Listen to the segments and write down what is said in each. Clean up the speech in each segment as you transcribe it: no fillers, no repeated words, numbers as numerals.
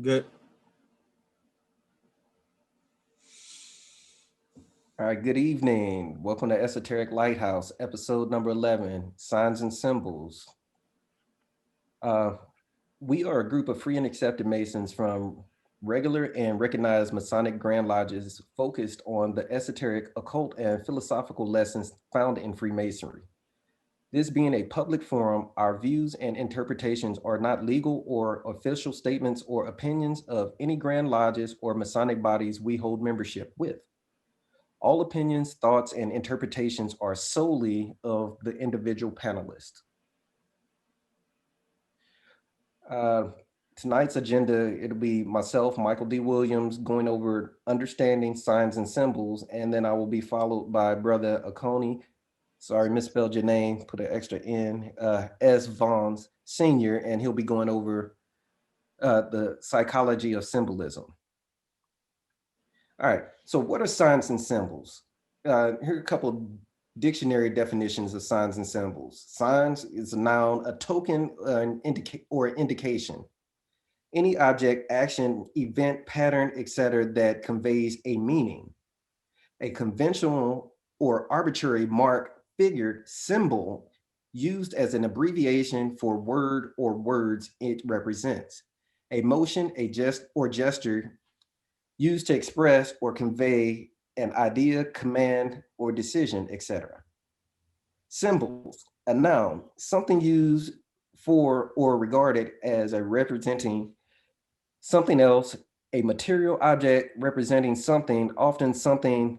Good. All right, good evening. Welcome to Esoteric Lighthouse, episode number 11, Signs and Symbols. Uh, we are a group of free and accepted Masons from regular and recognized Masonic Grand Lodges focused on the esoteric, occult, and philosophical lessons found in Freemasonry. This being a public forum, our views and interpretations are not legal or official statements or opinions of any Grand Lodges or Masonic bodies we hold membership with. All opinions, thoughts, and interpretations are solely of the individual panelist. Uh, Tonight's agenda, it'll be myself, Michael D. Williams, going over understanding signs and symbols, and then I will be followed by Brother Akoni. Sorry, misspelled your name, put an extra N, S. Vons Sr., and he'll be going over the psychology of symbolism. All right. So, what are signs and symbols? Here are a couple of dictionary definitions of signs and symbols. Signs is a noun, a token, or indication. Any object, action, event, pattern, etc., that conveys a meaning. A conventional or arbitrary mark, figure, symbol used as an abbreviation for word or words it represents. A motion, a gesture used to express or convey an idea, command, or decision, etc. Symbols, a noun, something used for or regarded as a representing something else, a material object representing something, often something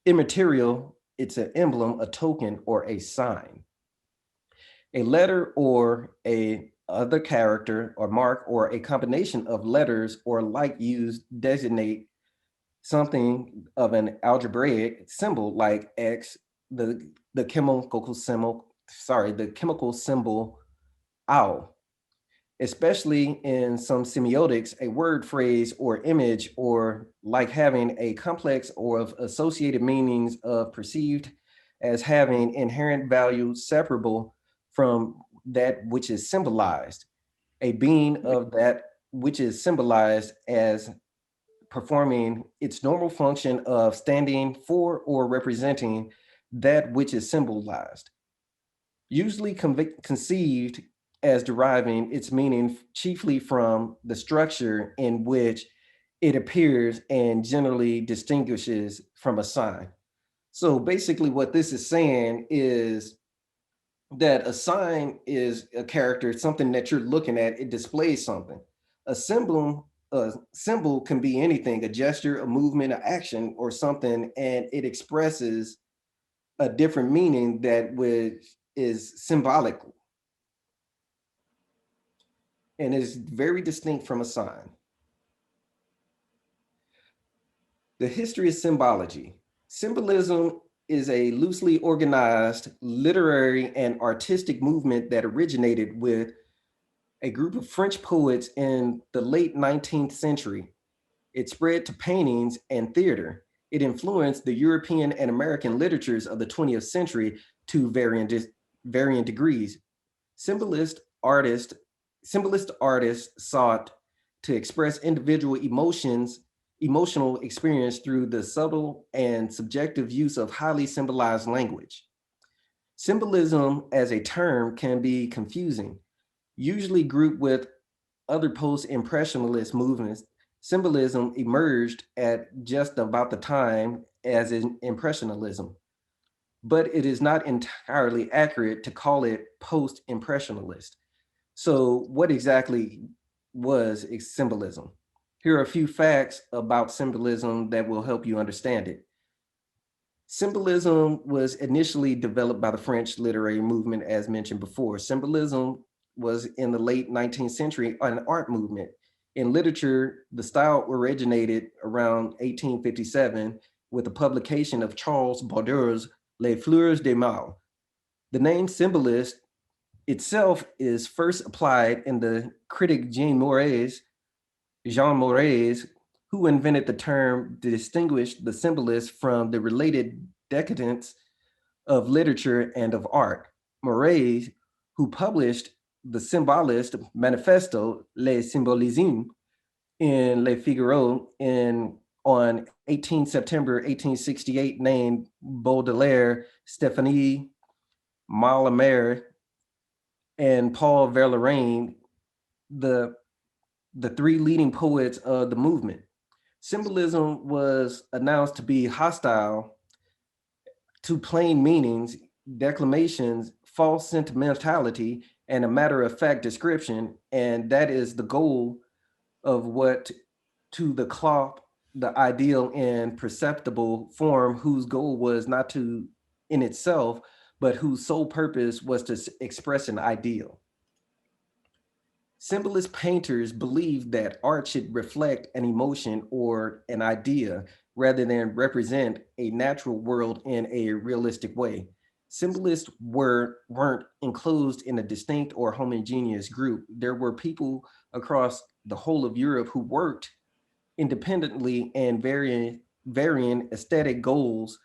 immaterial. It's an emblem, a token, or a sign. A letter or a other character or mark or a combination of letters or like used designate something of an algebraic symbol like X, the the chemical symbol, the chemical symbol ow. Especially in some semiotics, a word, phrase, or image, or like having a complex or of associated meanings of perceived as having inherent value separable from that which is symbolized, a being of that which is symbolized as performing its normal function of standing for or representing that which is symbolized, usually conceived as deriving its meaning chiefly from the structure in which it appears and generally distinguishes from a sign. So basically, what this is saying is that a sign is a character, something that you're looking at, it displays something. A symbol can be anything, a gesture, a movement, an action, or something, and it expresses a different meaning that which is symbolic and is very distinct from a sign. The history of symbology. Symbolism is a loosely organized literary and artistic movement that originated with a group of French poets in the late 19th century. It spread to paintings and theater. It influenced the European and American literatures of the 20th century to varying degrees. Symbolist artists, Symbolist artists sought to express individual emotional experience through the subtle and subjective use of highly symbolized language. Symbolism as a term can be confusing. Usually grouped with other post-impressionist movements, symbolism emerged at just about the time as in impressionism, but it is not entirely accurate to call it post-impressionist. So, what exactly was symbolism? Here are a few facts about symbolism that will help you understand it. Symbolism was initially developed by the French literary movement, as mentioned before. Symbolism was in the late 19th century an art movement. In literature, the style originated around 1857 with the publication of Charles Baudelaires' Les Fleurs des Mal. The name symbolist itself is first applied in the critic Jean Moraes, who invented the term to distinguish the symbolist from the related decadents of literature and of art. Moraes, who published the Symbolist Manifesto, Le Symbolisme, in Le Figaro in on 18 September 1868 named Baudelaire, Stéphanie Mallarmé, and Paul Verlaine the the three leading poets of the movement. Symbolism was announced to be hostile to plain meanings, declamations, false sentimentality, and a matter of fact description, and that is the goal of what to the cloth the ideal and perceptible form whose goal was not to in itself, but whose sole purpose was to express an ideal. Symbolist painters believed that art should reflect an emotion or an idea rather than represent a natural world in a realistic way. Symbolists weren't enclosed in a distinct or homogeneous group. There were people across the whole of Europe who worked independently and varying aesthetic goals,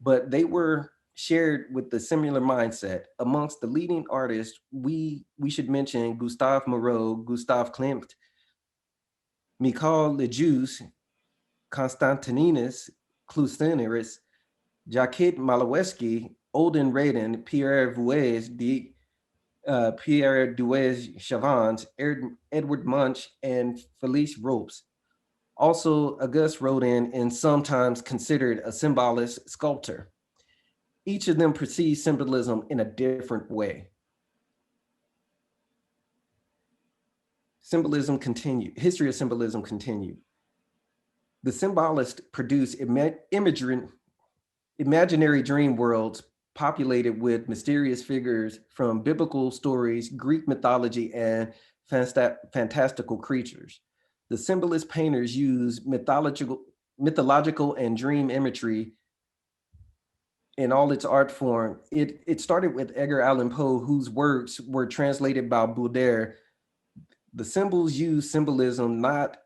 but they were shared with the similar mindset. Amongst the leading artists, we should mention Gustave Moreau, Gustave Klimt, Michal Lejeune, Konstantinos Kluseneris, Jacques Malawski, Olden Radin, Pierre Duez Chavans, Edward Munch, and Felice Ropes. Also, Auguste Rodin and sometimes considered a symbolist sculptor. Each of them perceives symbolism in a different way. Symbolism continued. History of symbolism continued. The symbolists produced imaginary dream worlds populated with mysterious figures from biblical stories, Greek mythology, and fantastical creatures. The symbolist painters use mythological and dream imagery in all its art form. It started with Edgar Allan Poe, whose works were translated by Baudelaire. The symbols use symbolism not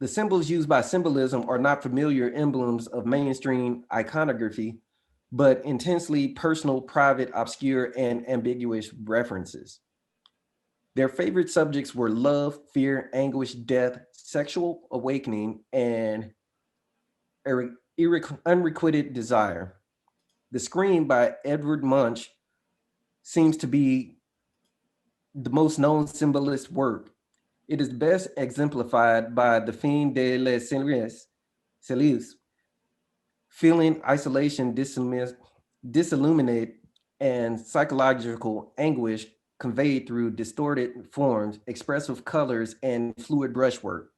the symbols used by symbolism are not familiar emblems of mainstream iconography, but intensely personal, private, obscure, and ambiguous references. Their favorite subjects were love, fear, anguish, death, sexual awakening, and unrequited desire. The Scream by Edward Munch seems to be the most known symbolist work. It is best exemplified by the Fin de les Celliers, feeling isolation, disilluminate, and psychological anguish conveyed through distorted forms, expressive colors, and fluid brushwork.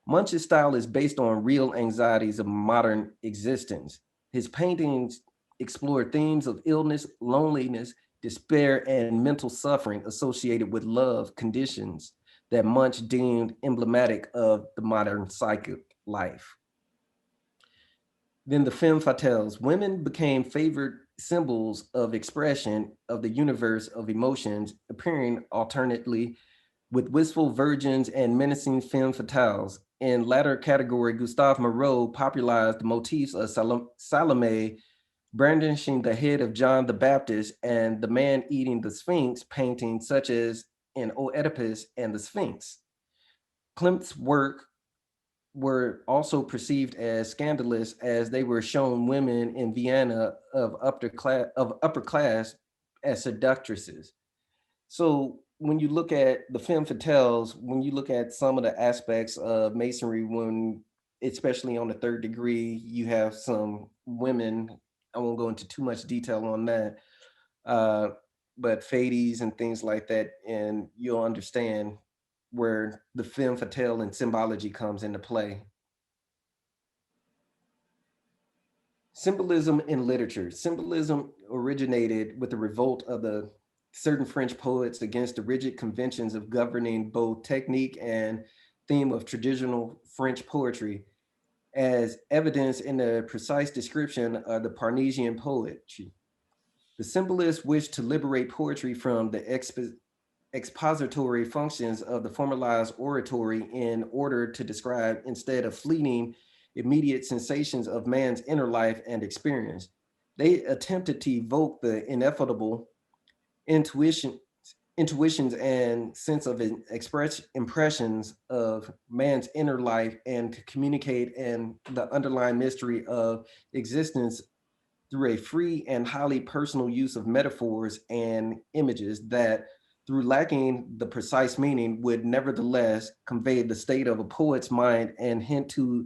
Munch's style is based on real anxieties of modern existence. His paintings explore themes of illness, loneliness, despair, and mental suffering associated with love conditions that Munch deemed emblematic of the modern psychic life. Then the femme fatales. Women became favored symbols of expression of the universe of emotions, appearing alternately with wistful virgins and menacing femme fatales. In latter category, Gustave Moreau popularized the motifs of Salome brandishing the head of John the Baptist and the man eating the Sphinx painting, such as in O Oedipus and the Sphinx. Klimt's work were also perceived as scandalous as they were shown women in Vienna of upper class as seductresses. So when you look at the femme fatales, when you look at some of the aspects of masonry, when especially on the third degree, you have some women. I won't go into too much detail on that, uh, but fades and things like that, and you'll understand where the femme fatale and symbology comes into play. Symbolism in literature. Symbolism originated with the revolt of the certain French poets against the rigid conventions of governing both technique and theme of traditional French poetry, as evidenced in the precise description of the Parnassian poetry. The symbolists wished to liberate poetry from the expository functions of the formalized oratory in order to describe instead of fleeting immediate sensations of man's inner life and experience. They attempted to evoke the ineffable intuition, intuitions and sense of express impressions of man's inner life and to communicate and the underlying mystery of existence through a free and highly personal use of metaphors and images that, through lacking the precise meaning, would nevertheless convey the state of a poet's mind and hint to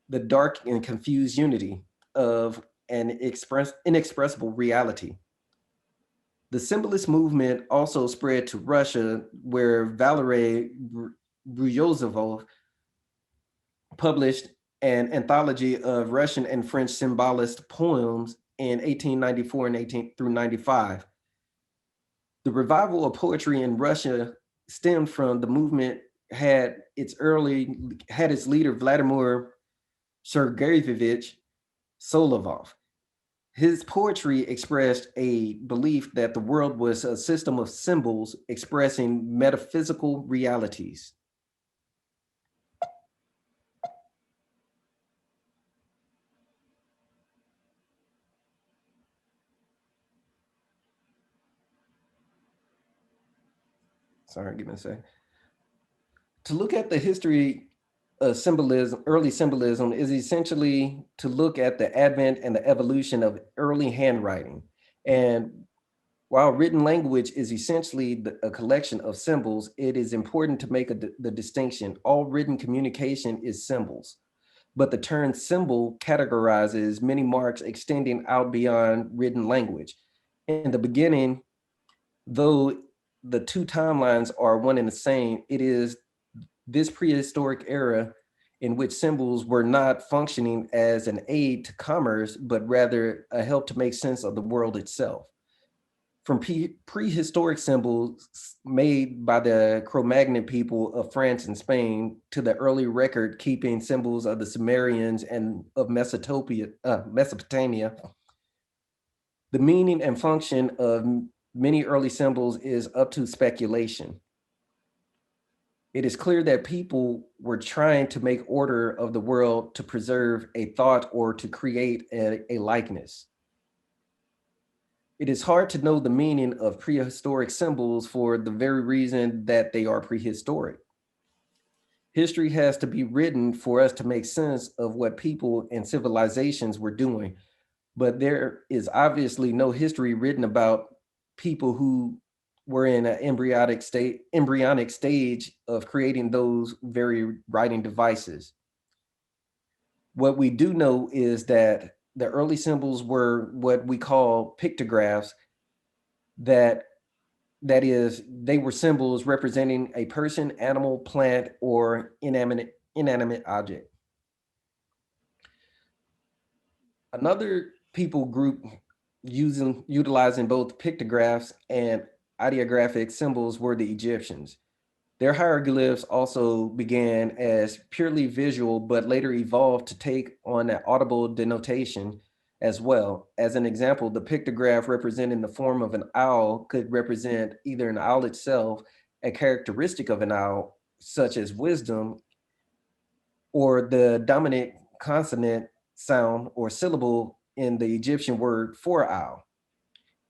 the dark and confused unity of an inexpressible reality. The symbolist movement also spread to Russia, where Valery Bruyozov published an anthology of Russian and French symbolist poems in 1894 and 18 through 95. The revival of poetry in Russia stemmed from the movement had its leader Vladimir Sergeyevich Solovov. His poetry expressed a belief that the world was a system of symbols expressing metaphysical realities. Sorry, give me a second. To look at the history of symbolism, early symbolism, is essentially to look at the advent and the evolution of early handwriting. And while written language is essentially a collection of symbols, it is important to make the distinction. All written communication is symbols, but the term symbol categorizes many marks extending out beyond written language. In the beginning, though the two timelines are one and the same, it is this prehistoric era in which symbols were not functioning as an aid to commerce, but rather a help to make sense of the world itself. From prehistoric symbols made by the Cro-Magnon people of France and Spain to the early record keeping symbols of the Sumerians and of Mesopotamia, the meaning and function of many early symbols is up to speculation. It is clear that people were trying to make order of the world to preserve a thought or to create a likeness. It is hard to know the meaning of prehistoric symbols for the very reason that they are prehistoric. History has to be written for us to make sense of what people and civilizations were doing, but there is obviously no history written about people who were in an embryonic stage of creating those very writing devices. What we do know is that the early symbols were what we call pictographs, that that is they were symbols representing a person, animal, plant, or inanimate object. Another people group utilizing both pictographs and ideographic symbols were the Egyptians. Their hieroglyphs also began as purely visual, but later evolved to take on an audible denotation as well. As an example, the pictograph representing the form of an owl could represent either an owl itself, a characteristic of an owl, such as wisdom, or the dominant consonant sound or syllable in the Egyptian word for owl.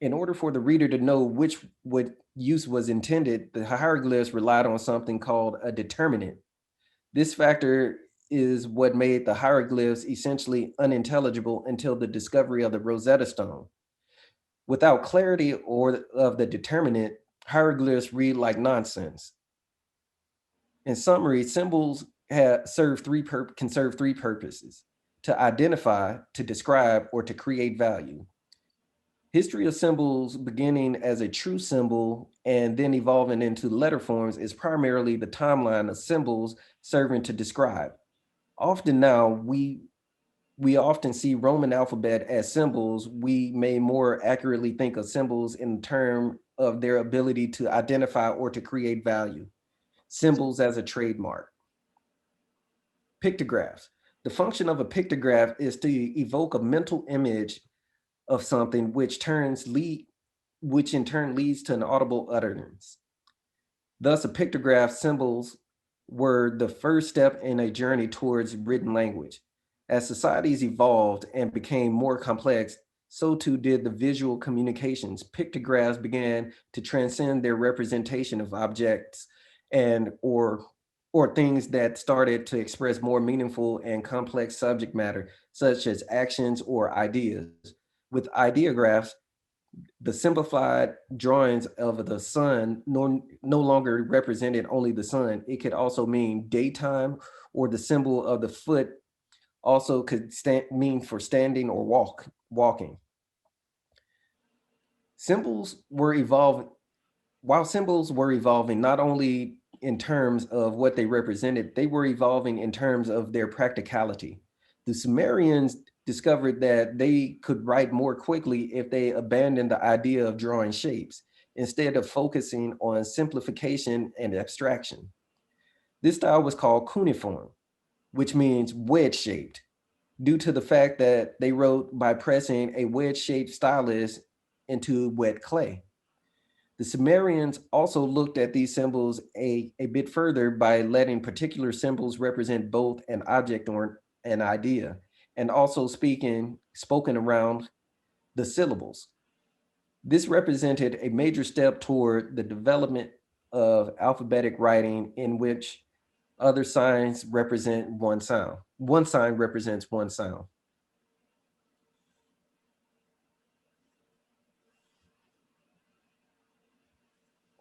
In order for the reader to know which what use was intended, the hieroglyphs relied on something called a determinant. This factor is what made the hieroglyphs essentially unintelligible until the discovery of the Rosetta Stone. Without clarity or of the determinant, hieroglyphs read like nonsense. In summary, symbols can serve three purposes: to identify, to describe, or to create value. History of symbols beginning as a true symbol and then evolving into letter forms is primarily the timeline of symbols serving to describe. Often now we often see Roman alphabet as symbols. We may more accurately think of symbols in terms of their ability to identify or to create value. Symbols as a trademark. Pictographs. The function of a pictograph is to evoke a mental image of something which in turn leads to an audible utterance. Thus, a pictograph symbols were the first step in a journey towards written language. As societies evolved and became more complex, so too did the visual communications. Pictographs began to transcend their representation of objects and or things that started to express more meaningful and complex subject matter, such as actions or ideas. With ideographs, the simplified drawings of the sun no longer represented only the sun. It could also mean daytime, or the symbol of the foot also could mean for standing or walking. Symbols were evolving While symbols were evolving not only in terms of what they represented, they were evolving in terms of their practicality. The Sumerians discovered that they could write more quickly if they abandoned the idea of drawing shapes, instead of focusing on simplification and abstraction. This style was called cuneiform, which means wedge shaped, due to the fact that they wrote by pressing a wedge shaped stylus into wet clay. The Sumerians also looked at these symbols a bit further by letting particular symbols represent both an object or an idea, and also spoken around the syllables. This represented a major step toward the development of alphabetic writing, in which other signs represent one sound. One sign represents one sound.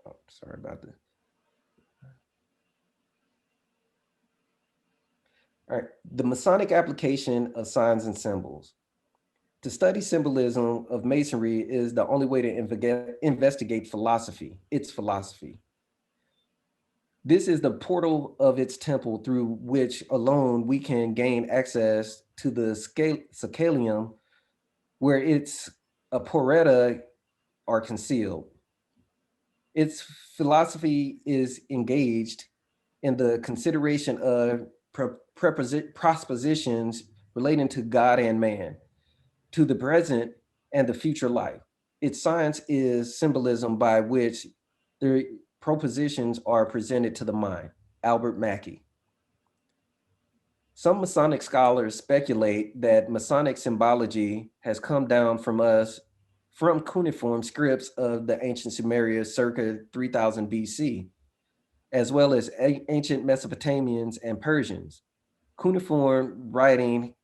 Oh, sorry about that. All right. The Masonic application of signs and symbols. To study symbolism of masonry is the only way to investigate philosophy, its philosophy. This is the portal of its temple through which alone we can gain access to the scalium, where its aporeta are concealed. Its philosophy is engaged in the consideration of propositions relating to God and man, to the present and the future life. Its science is symbolism by which the propositions are presented to the mind. Albert Mackey. Some Masonic scholars speculate that Masonic symbology has come down from cuneiform scripts of the ancient Sumerians circa 3000 BC, as well as ancient Mesopotamians and Persians. Cuneiform writing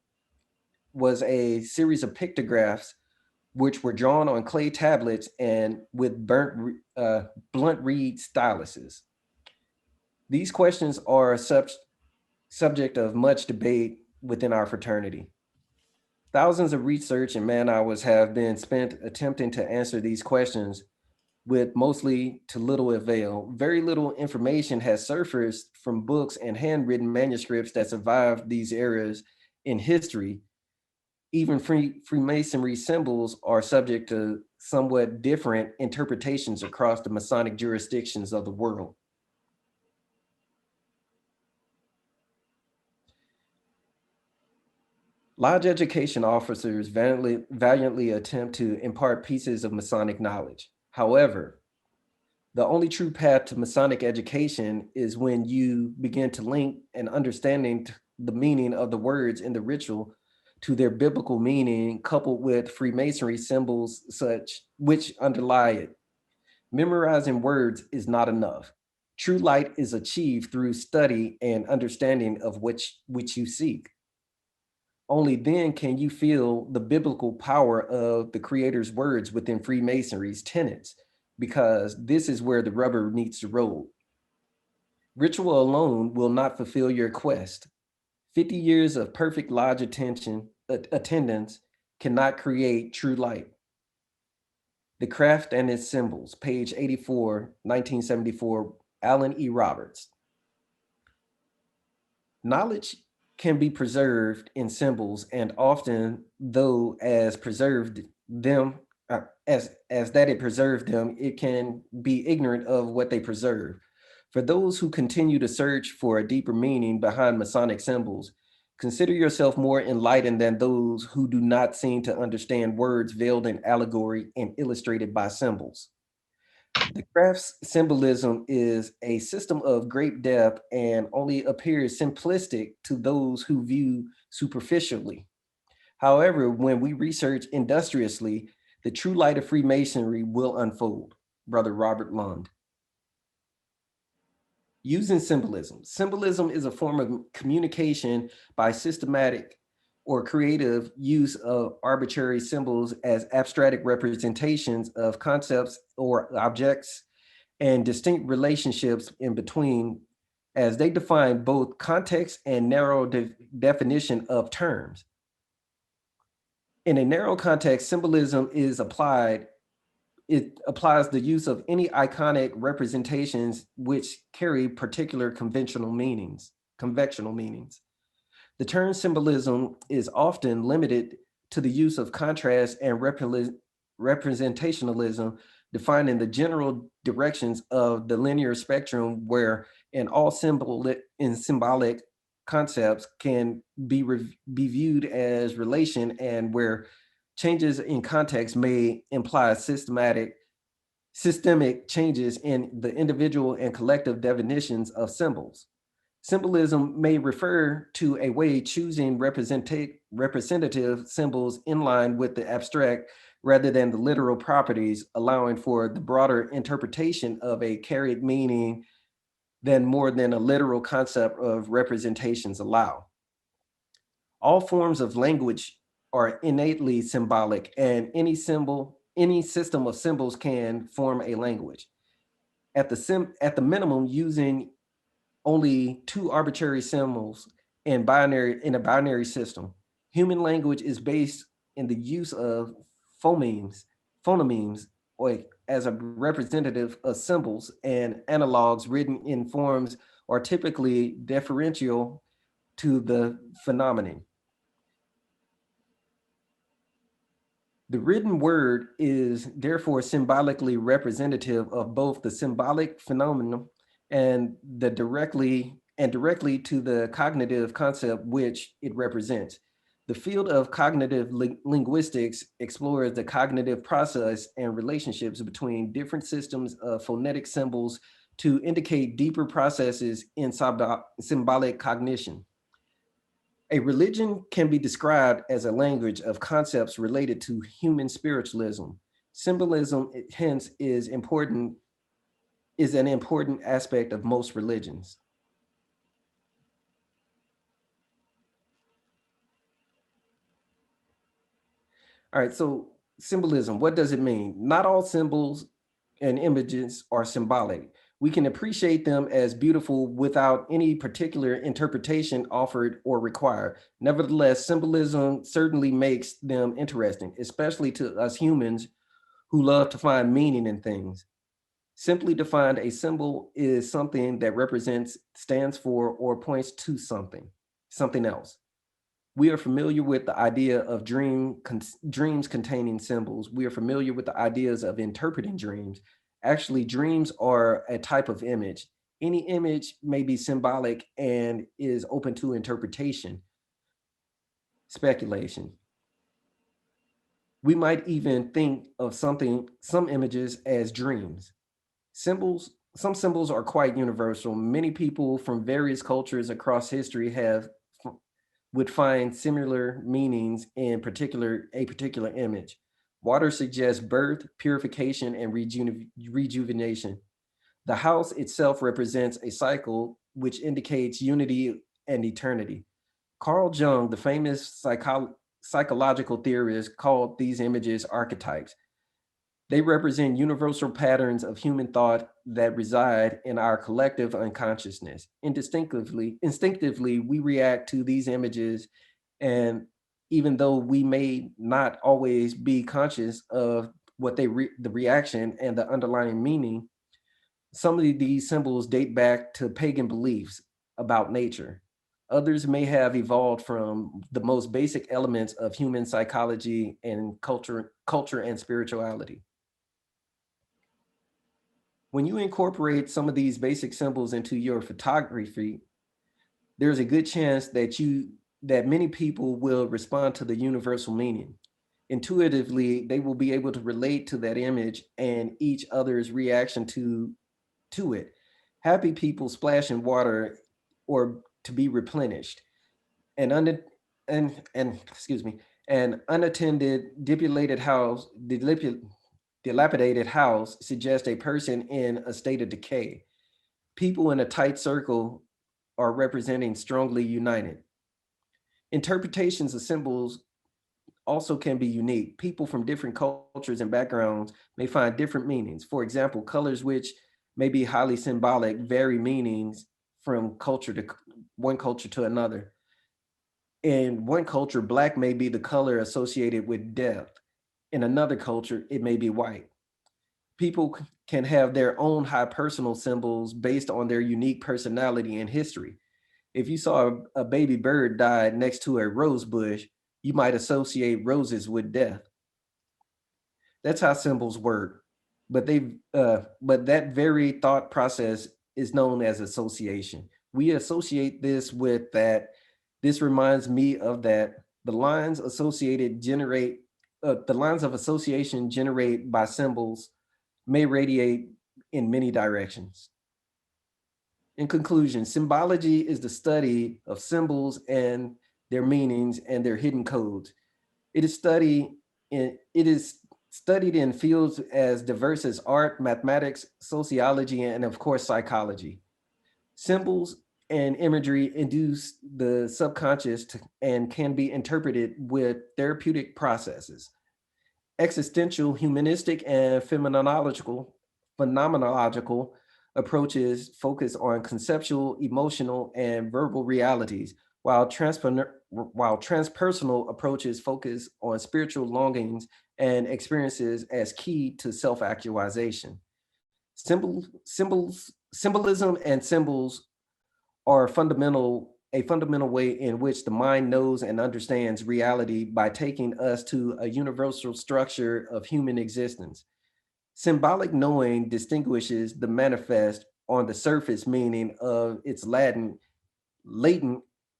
was a series of pictographs which were drawn on clay tablets and with blunt reed styluses. These questions are a subject of much debate within our fraternity. Thousands of research and man hours have been spent attempting to answer these questions, with mostly to little avail. Very little information has surfaced from books and handwritten manuscripts that survived these eras in history. Even Freemasonry symbols are subject to somewhat different interpretations across the Masonic jurisdictions of the world. Lodge education officers valiantly attempt to impart pieces of Masonic knowledge. However, the only true path to Masonic education is when you begin to link an understanding the meaning of the words in the ritual to their biblical meaning, coupled with Freemasonry symbols such which underlie it. Memorizing words is not enough. True light is achieved through study and understanding of which you seek. Only then can you feel the biblical power of the Creator's words within Freemasonry's tenets, because this is where the rubber meets the road. Ritual alone will not fulfill your quest. 50 years of perfect lodge attendance cannot create true light. The Craft and Its Symbols, page 84, 1974, Allen E. Roberts. Knowledge can be preserved in symbols, and often, though as preserved them, as that it preserved them, it can be ignorant of what they preserve. For those who continue to search for a deeper meaning behind Masonic symbols, consider yourself more enlightened than those who do not seem to understand words veiled in allegory and illustrated by symbols. The craft's symbolism is a system of great depth and only appears simplistic to those who view superficially. However, when we research industriously, the true light of Freemasonry will unfold. Brother Robert Lund. Using symbolism. Symbolism is a form of communication by systematic or creative use of arbitrary symbols as abstract representations of concepts or objects and distinct relationships in between as they define both context and narrow definition of terms. In a narrow context, symbolism is applied. It applies the use of any iconic representations which carry particular conventional meanings. The term symbolism is often limited to the use of contrast and representationalism, defining the general directions of the linear spectrum where in symbolic concepts can be viewed as relation and where changes in context may imply systemic changes in the individual and collective definitions of symbols. Symbolism may refer to a way choosing representative symbols in line with the abstract rather than the literal properties, allowing for the broader interpretation of a carried meaning than more than a literal concept of representations allow. All forms of language are innately symbolic, and any system of symbols can form a language. At the minimum, using only two arbitrary symbols in a binary system. Human language is based in the use of phonemes, or as a representative of symbols and analogs written in forms are typically differential to the phenomenon. The written word is therefore symbolically representative of both the symbolic phenomenon and directly to the cognitive concept which it represents. The field of cognitive linguistics explores the cognitive process and relationships between different systems of phonetic symbols to indicate deeper processes in symbolic cognition. A religion can be described as a language of concepts related to human spiritualism. Symbolism, hence, is an important aspect of most religions. All right, so symbolism, what does it mean? Not all symbols and images are symbolic. We can appreciate them as beautiful without any particular interpretation offered or required. Nevertheless, symbolism certainly makes them interesting, especially to us humans who love to find meaning in things. Simply defined, a symbol is something that represents, stands for, or points to something else. We are familiar with the idea of dreams containing symbols. We are familiar with the ideas of interpreting dreams. Actually, dreams are a type of image. Any image may be symbolic and is open to interpretation, speculation. We might even think of some images as dreams. Some symbols are quite universal. Many people from various cultures across history would find similar meanings in a particular image. Water suggests birth, purification, and rejuvenation. The house itself represents a cycle which indicates unity and eternity. Carl Jung, the famous psychological theorist, called these images archetypes. They represent universal patterns of human thought that reside in our collective unconsciousness. Instinctively, we react to these images, and even though we may not always be conscious of the reaction and the underlying meaning, some of these symbols date back to pagan beliefs about nature. Others may have evolved from the most basic elements of human psychology and culture and spirituality. When you incorporate some of these basic symbols into your photography, there's a good chance that many people will respond to the universal meaning. Intuitively, they will be able to relate to that image and each other's reaction to it. Happy people splash in water or to be replenished. And under and excuse me, An unattended, dilapidated house suggests a person in a state of decay. People in a tight circle are representing strongly united. Interpretations of symbols also can be unique. People from different cultures and backgrounds may find different meanings. For example, colors which may be highly symbolic vary meanings from culture to one culture to another. In one culture, black may be the color associated with death. In another culture, it may be white. People can have their own high personal symbols based on their unique personality and history. If you saw a baby bird die next to a rose bush, you might associate roses with death. That's how symbols work. But that very thought process is known as association. We associate this with that. This reminds me of that. The lines of association generated by symbols may radiate in many directions. In conclusion, symbology is the study of symbols and their meanings and their hidden codes. It is studied in fields as diverse as art, mathematics, sociology, and of course psychology. Symbols and imagery induce the subconscious and can be interpreted with therapeutic processes. Existential, humanistic, and phenomenological approaches focus on conceptual, emotional, and verbal realities, while transpersonal approaches focus on spiritual longings and experiences as key to self-actualization. Symbolism and symbols are a fundamental way in which the mind knows and understands reality by taking us to a universal structure of human existence. Symbolic knowing distinguishes the manifest on the surface meaning of its latent,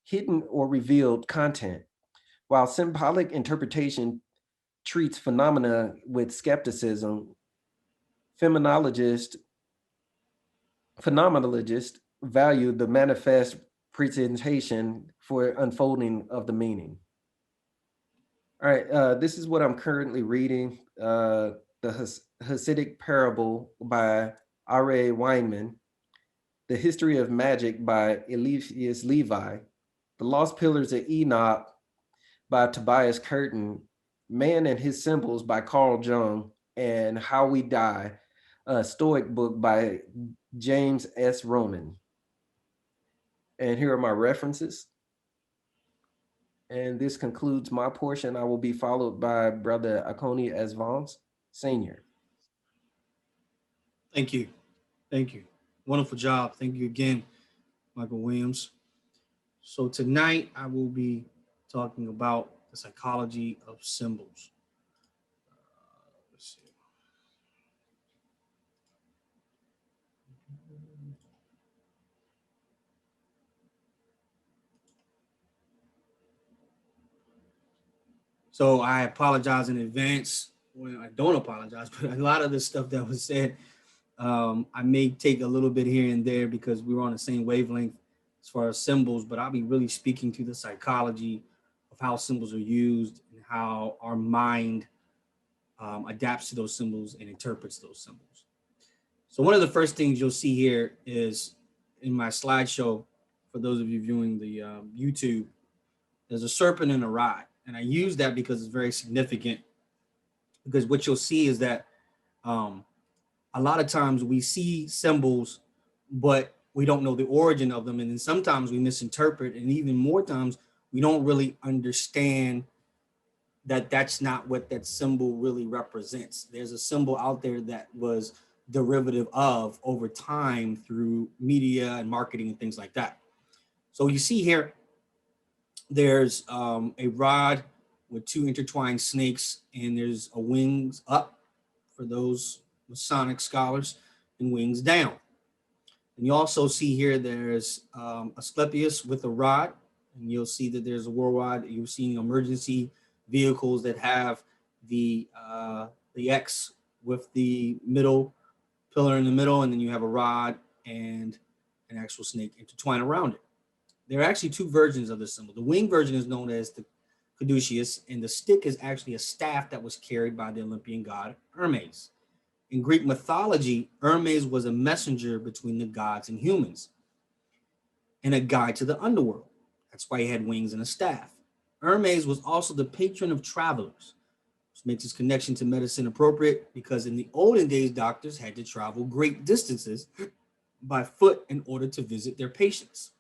hidden, or revealed content, while symbolic interpretation treats phenomena with skepticism. Phenomenologists phenomenologists value the manifest presentation for unfolding of the meaning. All right, this is what I'm currently reading. The Hasidic Parable by R.A. Weinman, The History of Magic by Eliphas Levi, The Lost Pillars of Enoch by Tobias Curtin, Man and His Symbols by Carl Jung, and How We Die, a Stoic book by James S. Roman. And here are my references. And this concludes my portion. I will be followed by Brother Akoni Asvance, Senior. Thank you. Thank you. Wonderful job. Thank you again, Michael Williams. So tonight I will be talking about the psychology of symbols. Let's see. So I apologize in advance. Well, I don't apologize, but a lot of the stuff that was said, I may take a little bit here and there because we were on the same wavelength as far as symbols, but I'll be really speaking to the psychology of how symbols are used and how our mind adapts to those symbols and interprets those symbols. So one of the first things you'll see here is in my slideshow, for those of you viewing the YouTube, there's a serpent and a rod. And I use that because it's very significant, because what you'll see is that um, a lot of times we see symbols, but we don't know the origin of them. And then sometimes we misinterpret, and even more times we don't really understand that that's not what that symbol really represents. There's a symbol out there that was derivative of over time through media and marketing and things like that. So you see here, there's a rod with two intertwined snakes, and there's a wings up for those Masonic scholars and wings down. And you also see here there's Asclepius with a rod, and you'll see that there's a worldwide. You're seeing emergency vehicles that have the X with the middle pillar in the middle, and then you have a rod and an actual snake intertwined around it. There are actually two versions of the symbol. The wing version is known as the caduceus, and the stick is actually a staff that was carried by the Olympian god Hermes. In Greek mythology, Hermes was a messenger between the gods and humans and a guide to the underworld. That's why he had wings and a staff. Hermes was also the patron of travelers, which makes his connection to medicine appropriate because in the olden days, doctors had to travel great distances by foot in order to visit their patients.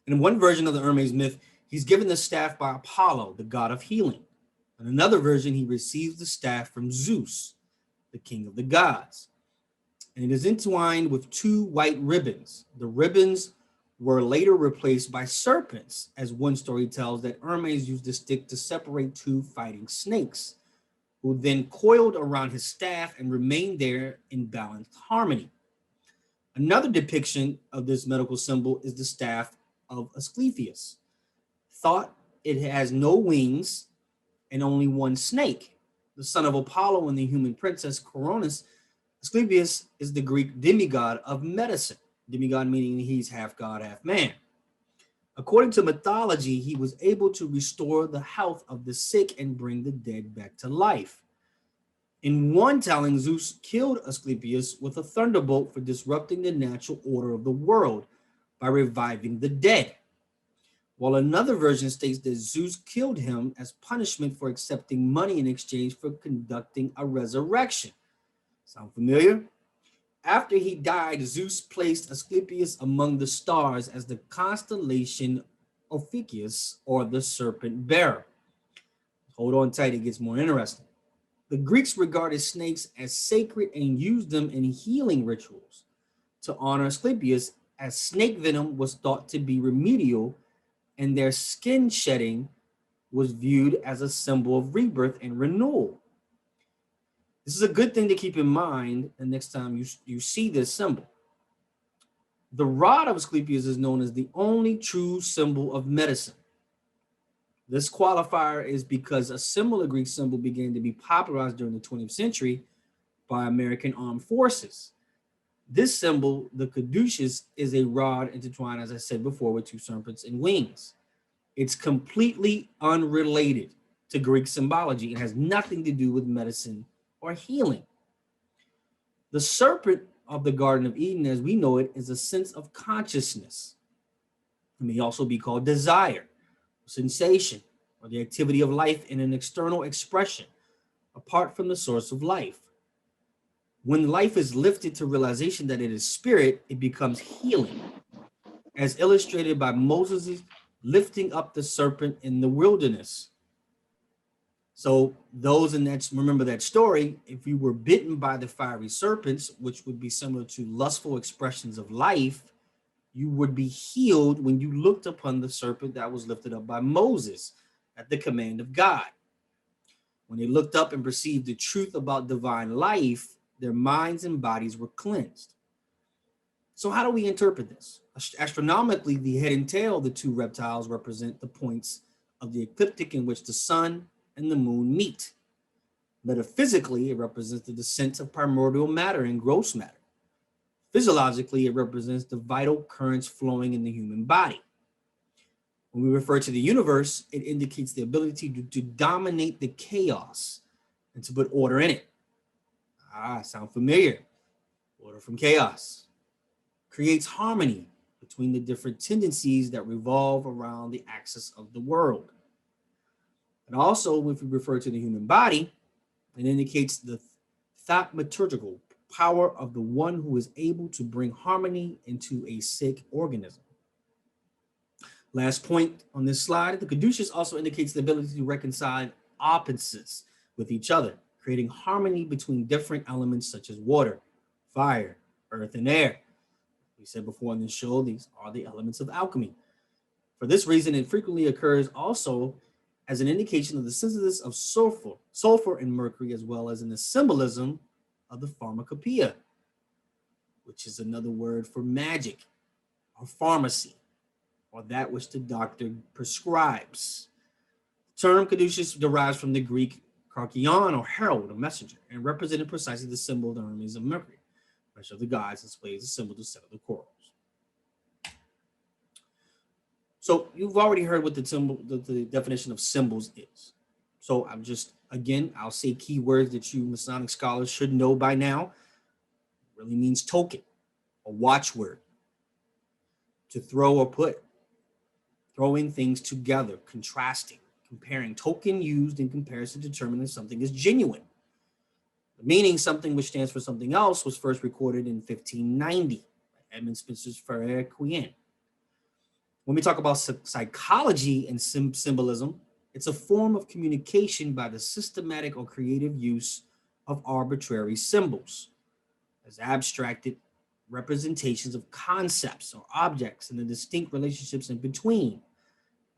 In one version of the Hermes myth, he's given the staff by Apollo, the god of healing. In another version, he receives the staff from Zeus, the king of the gods. And it is entwined with two white ribbons. The ribbons were later replaced by serpents, as one story tells that Hermes used the stick to separate two fighting snakes, who then coiled around his staff and remained there in balanced harmony. Another depiction of this medical symbol is the staff of Asclepius. Thought it has no wings and only one snake. The son of Apollo and the human princess Coronis, Asclepius is the Greek demigod of medicine. Demigod meaning he's half god, half man. According to mythology, he was able to restore the health of the sick and bring the dead back to life. In one telling, Zeus killed Asclepius with a thunderbolt for disrupting the natural order of the world by reviving the dead, while another version states that Zeus killed him as punishment for accepting money in exchange for conducting a resurrection. Sound familiar? After he died, Zeus placed Asclepius among the stars as the constellation Ophiuchus, or the serpent bearer. Hold on tight, it gets more interesting. The Greeks regarded snakes as sacred and used them in healing rituals. To honor Asclepius, as snake venom was thought to be remedial, and their skin shedding was viewed as a symbol of rebirth and renewal. This is a good thing to keep in mind the next time you see this symbol. The rod of Asclepius is known as the only true symbol of medicine. This qualifier is because a similar Greek symbol began to be popularized during the 20th century by American armed forces. This symbol, the caduceus, is a rod intertwined, as I said before, with two serpents and wings. It's completely unrelated to Greek symbology. It has nothing to do with medicine or healing. The serpent of the Garden of Eden, as we know it, is a sense of consciousness. It may also be called desire, sensation, or the activity of life in an external expression, apart from the source of life. When life is lifted to realization that it is spirit, it becomes healing, as illustrated by Moses lifting up the serpent in the wilderness. So those in that, remember that story, if you were bitten by the fiery serpents, which would be similar to lustful expressions of life, you would be healed when you looked upon the serpent that was lifted up by Moses at the command of God. When they looked up and perceived the truth about divine life, their minds and bodies were cleansed. So how do we interpret this? Astronomically, the head and tail of the two reptiles represent the points of the ecliptic in which the sun and the moon meet. Metaphysically, it represents the descent of primordial matter and gross matter. Physiologically, it represents the vital currents flowing in the human body. When we refer to the universe, it indicates the ability to dominate the chaos and to put order in it. Sound familiar? Order from chaos. Creates harmony between the different tendencies that revolve around the axis of the world. And also, if we refer to the human body, it indicates the thaumaturgical power of the one who is able to bring harmony into a sick organism. Last point on this slide, the caduceus also indicates the ability to reconcile opposites with each other, creating harmony between different elements such as water, fire, earth, and air. We said before on this show, these are the elements of alchemy. For this reason, it frequently occurs also as an indication of the synthesis of sulfur and mercury, as well as in the symbolism of the pharmacopoeia, which is another word for magic or pharmacy, or that which the doctor prescribes. The term caduceus derives from the Greek karkion, or herald, or messenger, and represented precisely the symbol of the Hermes of Mercury, measure of the gods, displays a symbol to settle the quarrels. So you've already heard what the definition of symbols is. So I'm just, again, I'll say keywords that you Masonic scholars should know by now. It really means token, a watchword, to throw or put, throwing things together, contrasting, comparing. Token used in comparison to determine if something is genuine. The meaning something which stands for something else was first recorded in 1590 by Edmund Spencer's Frere Quien. When we talk about psychology and symbolism, it's a form of communication by the systematic or creative use of arbitrary symbols as abstracted representations of concepts or objects and the distinct relationships in between.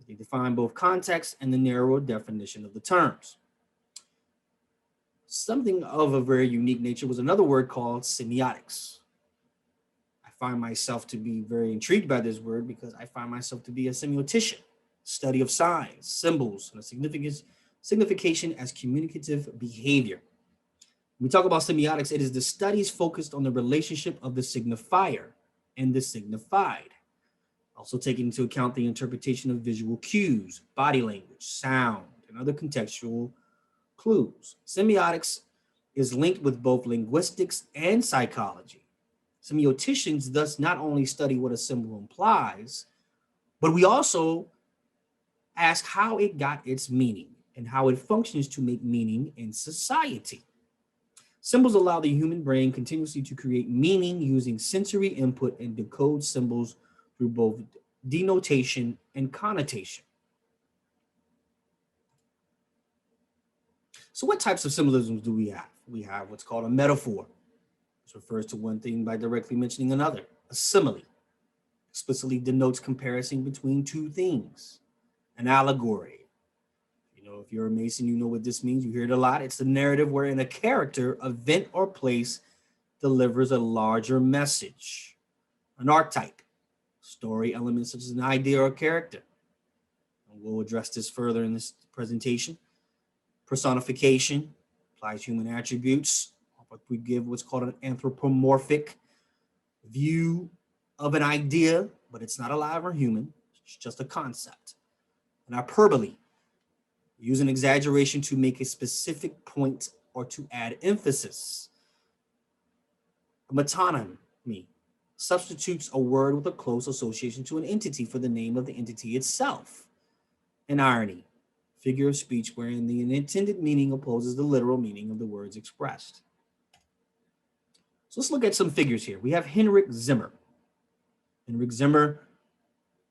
They define both context and the narrower definition of the terms. Something of a very unique nature was another word called semiotics. I find myself to be very intrigued by this word because I find myself to be a semiotician, study of signs, symbols, and a signification as communicative behavior. When we talk about semiotics, it is the studies focused on the relationship of the signifier and the signified, also taking into account the interpretation of visual cues, body language, sound, and other contextual clues. Semiotics is linked with both linguistics and psychology. Semioticians thus not only study what a symbol implies, but we also ask how it got its meaning and how it functions to make meaning in society. Symbols allow the human brain continuously to create meaning using sensory input and decode symbols through both denotation and connotation. So, what types of symbolisms do we have? We have what's called a metaphor, which refers to one thing by directly mentioning another. A simile explicitly denotes comparison between two things. An allegory. If you're a Mason, you know what this means. You hear it a lot. It's the narrative wherein a character, event, or place delivers a larger message. An archetype, story elements such as an idea or character. And we'll address this further in this presentation. Personification applies human attributes, but we give what's called an anthropomorphic view of an idea, but it's not alive or human. It's just a concept. An hyperbole, use an exaggeration to make a specific point or to add emphasis. A metonymy substitutes a word with a close association to an entity for the name of the entity itself. An irony, figure of speech wherein the intended meaning opposes the literal meaning of the words expressed. So let's look at some figures here. We have Heinrich Zimmer. Heinrich Zimmer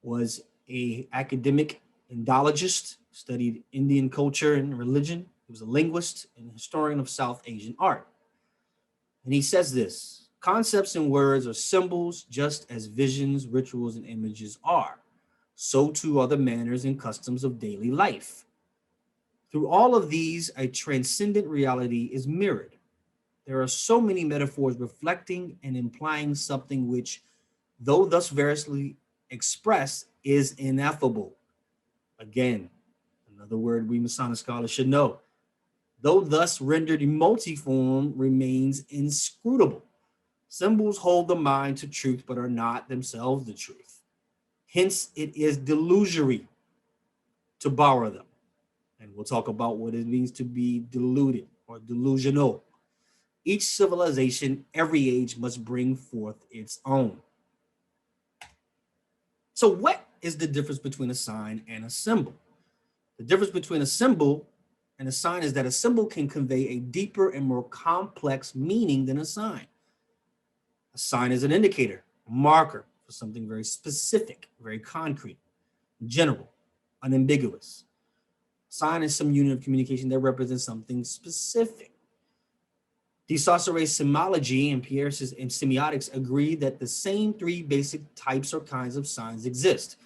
was an academic Indologist, studied Indian culture and religion. He was a linguist and historian of South Asian art. And he says this: concepts and words are symbols just as visions, rituals, and images are. So too are the manners and customs of daily life. Through all of these, a transcendent reality is mirrored. There are so many metaphors reflecting and implying something which, though thus variously expressed, is ineffable. Again, another word we Masonic scholars should know. Though thus rendered multiform, remains inscrutable. Symbols hold the mind to truth, but are not themselves the truth. Hence, it is delusory to borrow them. And we'll talk about what it means to be deluded or delusional. Each civilization, every age must bring forth its own. So, what is the difference between a sign and a symbol? The difference between a symbol and a sign is that a symbol can convey a deeper and more complex meaning than a sign. A sign is an indicator, a marker for something very specific, very concrete, general, unambiguous. A sign is some unit of communication that represents something specific. De Saussure's semology and Pierce's and semiotics agree that the same three basic types or kinds of signs exist: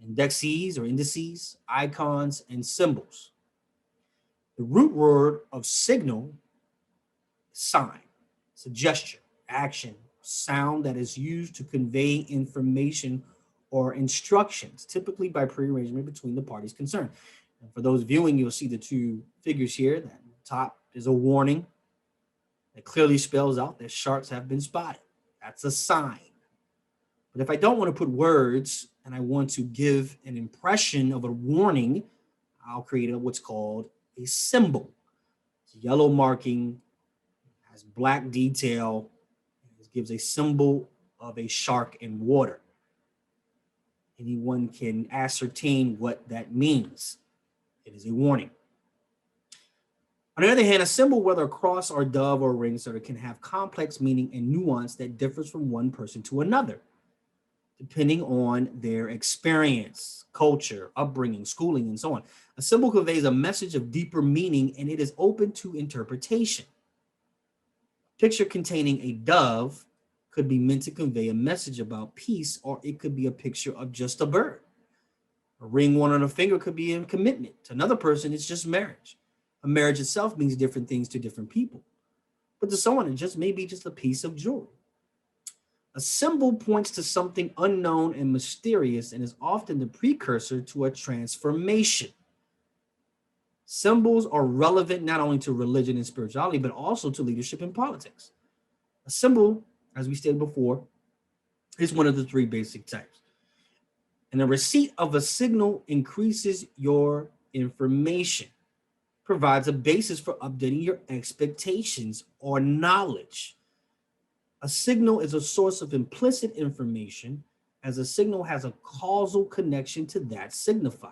indexes or indices, icons, and symbols. The root word of signal is sign. It's a gesture, action, sound that is used to convey information or instructions, typically by prearrangement between the parties concerned. And for those viewing, you'll see the two figures here. That top is a warning that clearly spells out that sharks have been spotted. That's a sign. But if I don't want to put words and I want to give an impression of a warning, I'll create what's called a symbol. It's yellow marking, has black detail, it gives a symbol of a shark in water. Anyone can ascertain what that means. It is a warning. On the other hand, a symbol, whether a cross or dove or ring, sort of can have complex meaning and nuance that differs from one person to another, depending on their experience, culture, upbringing, schooling, and so on. A symbol conveys a message of deeper meaning and it is open to interpretation. A picture containing a dove could be meant to convey a message about peace, or it could be a picture of just a bird. A ring worn on a finger could be a commitment. To another person, it's just marriage. A marriage itself means different things to different people. But to someone, it just may be just a piece of jewelry. A symbol points to something unknown and mysterious and is often the precursor to a transformation. Symbols are relevant not only to religion and spirituality, but also to leadership and politics. A symbol, as we stated before, is one of the three basic types. And the receipt of a signal increases your information, provides a basis for updating your expectations or knowledge. A signal is a source of implicit information, as a signal has a causal connection to that signified.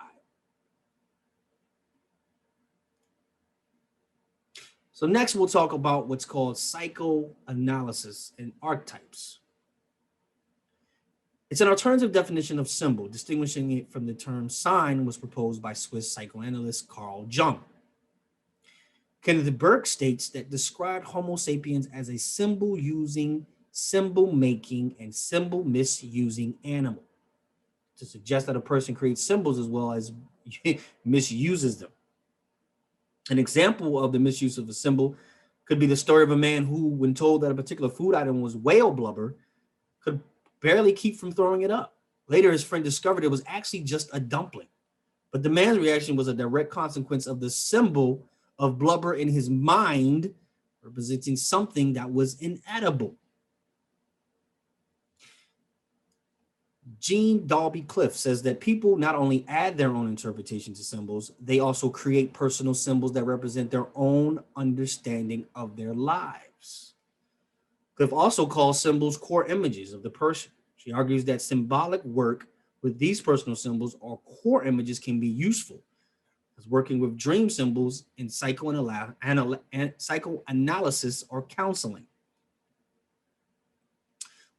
So next we'll talk about what's called psychoanalysis and archetypes. It's an alternative definition of symbol, distinguishing it from the term sign was proposed by Swiss psychoanalyst Carl Jung. Kenneth Burke states that described Homo sapiens as a symbol using, symbol making, and symbol misusing animal, to suggest that a person creates symbols as well as misuses them. An example of the misuse of a symbol could be the story of a man who, when told that a particular food item was whale blubber, could barely keep from throwing it up. Later, his friend discovered it was actually just a dumpling. But the man's reaction was a direct consequence of the symbol of blubber in his mind, representing something that was inedible. Jean Dalby Cliff says that people not only add their own interpretation to symbols, they also create personal symbols that represent their own understanding of their lives. Cliff also calls symbols core images of the person. She argues that symbolic work with these personal symbols or core images can be useful, as working with dream symbols in psychoanalysis or counseling.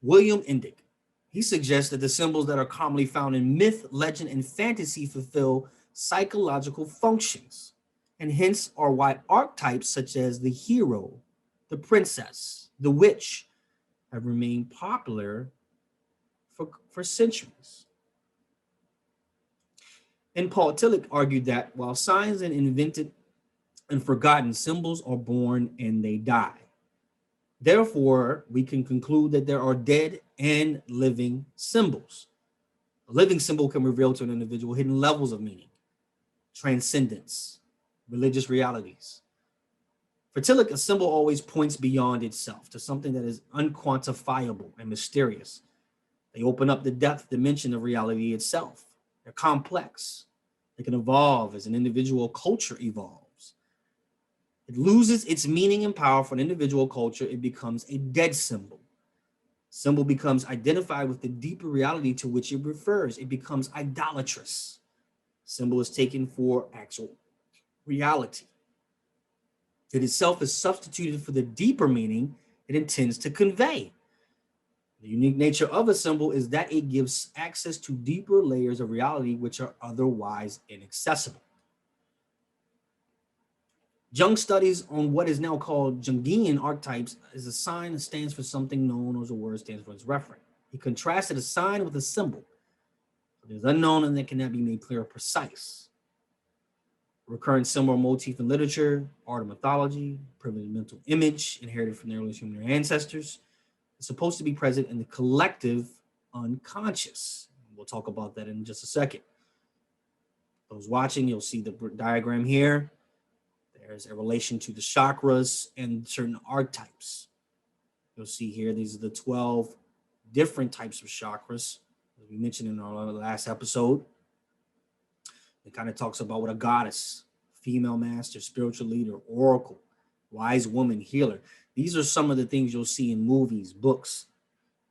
William Indick, he suggests that the symbols that are commonly found in myth, legend, and fantasy fulfill psychological functions, and hence are why archetypes such as the hero, the princess, the witch have remained popular for centuries. And Paul Tillich argued that while signs are invented and forgotten, symbols are born and they die. Therefore, we can conclude that there are dead and living symbols. A living symbol can reveal to an individual hidden levels of meaning, transcendence, religious realities. For Tillich, a symbol always points beyond itself to something that is unquantifiable and mysterious. They open up the depth dimension of reality itself. They're complex. They can evolve as an individual culture evolves. It loses its meaning and power for an individual culture. It becomes a dead symbol. Symbol becomes identified with the deeper reality to which it refers. It becomes idolatrous. Symbol is taken for actual reality. It itself is substituted for the deeper meaning it intends to convey. The unique nature of a symbol is that it gives access to deeper layers of reality which are otherwise inaccessible. Jung studies on what is now called Jungian archetypes as a sign that stands for something known, or as a word stands for its referent. He contrasted a sign with a symbol. It is unknown and that cannot be made clear or precise. Recurrent symbol motif in literature, art or mythology, privileged mental image inherited from the earliest human ancestors, is supposed to be present in the collective unconscious. We'll talk about that in just a second. Those watching, you'll see the diagram here. There's a relation to the chakras and certain archetypes. You'll see here, these are the 12 different types of chakras, as we mentioned in our last episode. It kind of talks about what a goddess, female master, spiritual leader, oracle, wise woman, healer. These are some of the things you'll see in movies, books,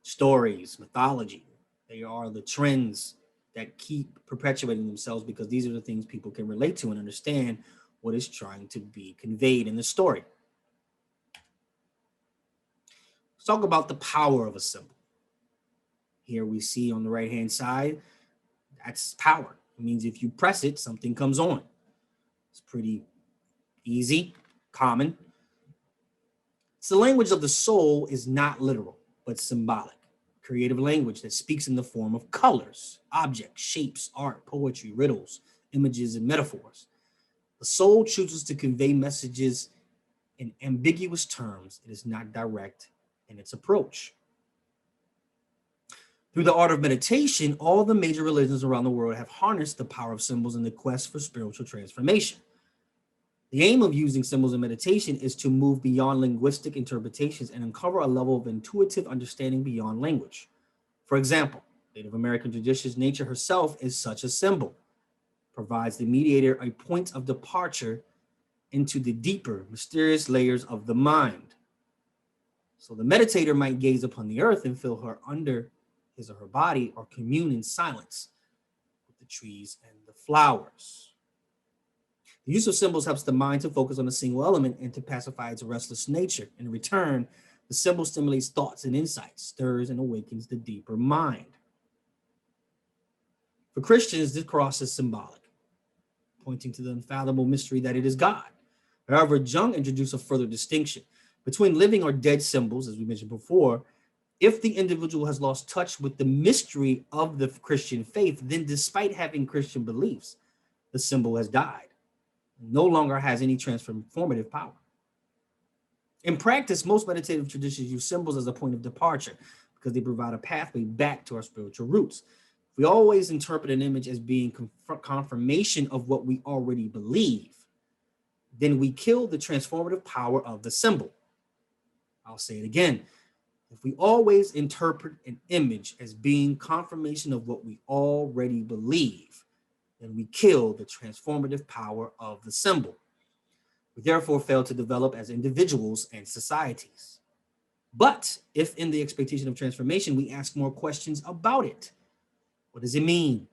stories, mythology. They are the trends that keep perpetuating themselves because these are the things people can relate to and understand what is trying to be conveyed in the story. Let's talk about the power of a symbol. Here we see on the right hand side, that's power. It means if you press it, something comes on. It's pretty easy, common. It's the language of the soul is not literal, but symbolic. Creative language that speaks in the form of colors, objects, shapes, art, poetry, riddles, images, and metaphors. The soul chooses to convey messages in ambiguous terms. It is not direct in its approach. Through the art of meditation, all the major religions around the world have harnessed the power of symbols in the quest for spiritual transformation. The aim of using symbols in meditation is to move beyond linguistic interpretations and uncover a level of intuitive understanding beyond language. For example, Native American traditions, nature herself is such a symbol, provides the mediator a point of departure into the deeper, mysterious layers of the mind. So the meditator might gaze upon the earth and feel her under his or her body, or commune in silence with the trees and the flowers. The use of symbols helps the mind to focus on a single element and to pacify its restless nature. In return, the symbol stimulates thoughts and insights, stirs and awakens the deeper mind. For Christians, this cross is symbolic, pointing to the unfathomable mystery that it is God. However, Jung introduced a further distinction between living or dead symbols, as we mentioned before. If the individual has lost touch with the mystery of the Christian faith, then despite having Christian beliefs, the symbol has died, no longer has any transformative power. In practice, most meditative traditions use symbols as a point of departure because they provide a pathway back to our spiritual roots. We always interpret an image as being confirmation of what we already believe. Then we kill the transformative power of the symbol. I'll say it again. If we always interpret an image as being confirmation of what we already believe, then we kill the transformative power of the symbol. We therefore fail to develop as individuals and societies. But if in the expectation of transformation, we ask more questions about it. What does it mean?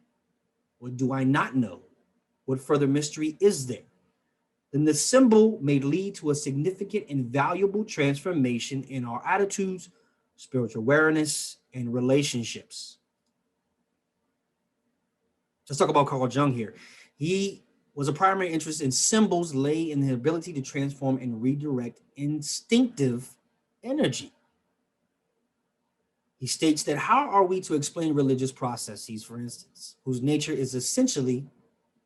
What do I not know? What further mystery is there? Then the symbol may lead to a significant and valuable transformation in our attitudes, spiritual awareness, and relationships. Let's talk about Carl Jung here. He was a primary interest in symbols lay in the ability to transform and redirect instinctive energy. He states that how are we to explain religious processes, for instance, whose nature is essentially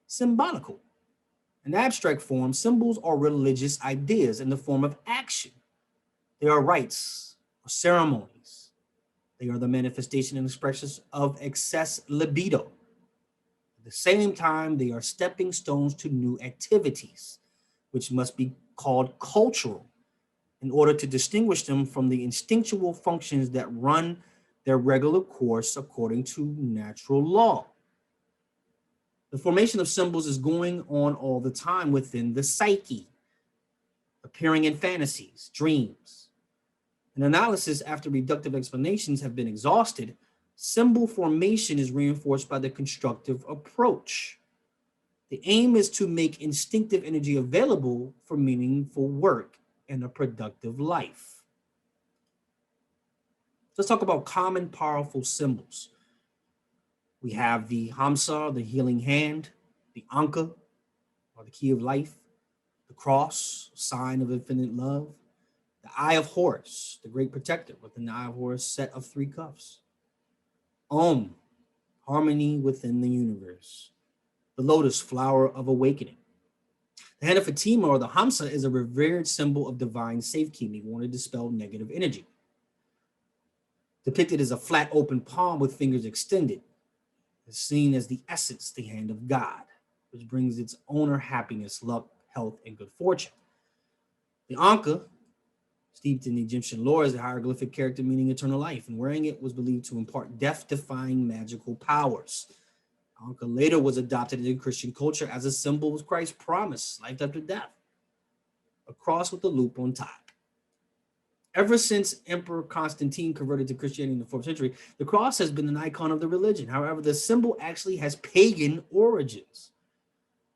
symbolical? In abstract form, symbols are religious ideas in the form of action. They are rites or ceremonies. They are the manifestation and expressions of excess libido. At the same time, they are stepping stones to new activities, which must be called cultural in order to distinguish them from the instinctual functions that run their regular course according to natural law. The formation of symbols is going on all the time within the psyche, appearing in fantasies, dreams. In analysis, after reductive explanations have been exhausted, symbol formation is reinforced by the constructive approach. The aim is to make instinctive energy available for meaningful work and a productive life. Let's talk about common powerful symbols. We have the Hamsa, the healing hand, the Anka, or the key of life, the cross, sign of infinite love, the eye of Horus, the great protector, within the eye of Horus, set of three cuffs. Om, harmony within the universe. The lotus, flower of awakening. The hand of Fatima, or the Hamsa, is a revered symbol of divine safekeeping, worn to dispel negative energy. Depicted as a flat open palm with fingers extended, is seen as the essence, the hand of God, which brings its owner happiness, luck, health, and good fortune. The Anka, Steeped in Egyptian lore as a hieroglyphic character meaning eternal life, and wearing it was believed to impart death-defying magical powers. Anka later was adopted into Christian culture as a symbol of Christ's promise, life after death, a cross with a loop on top. Ever since Emperor Constantine converted to Christianity in the 4th century, the cross has been an icon of the religion. However, the symbol actually has pagan origins.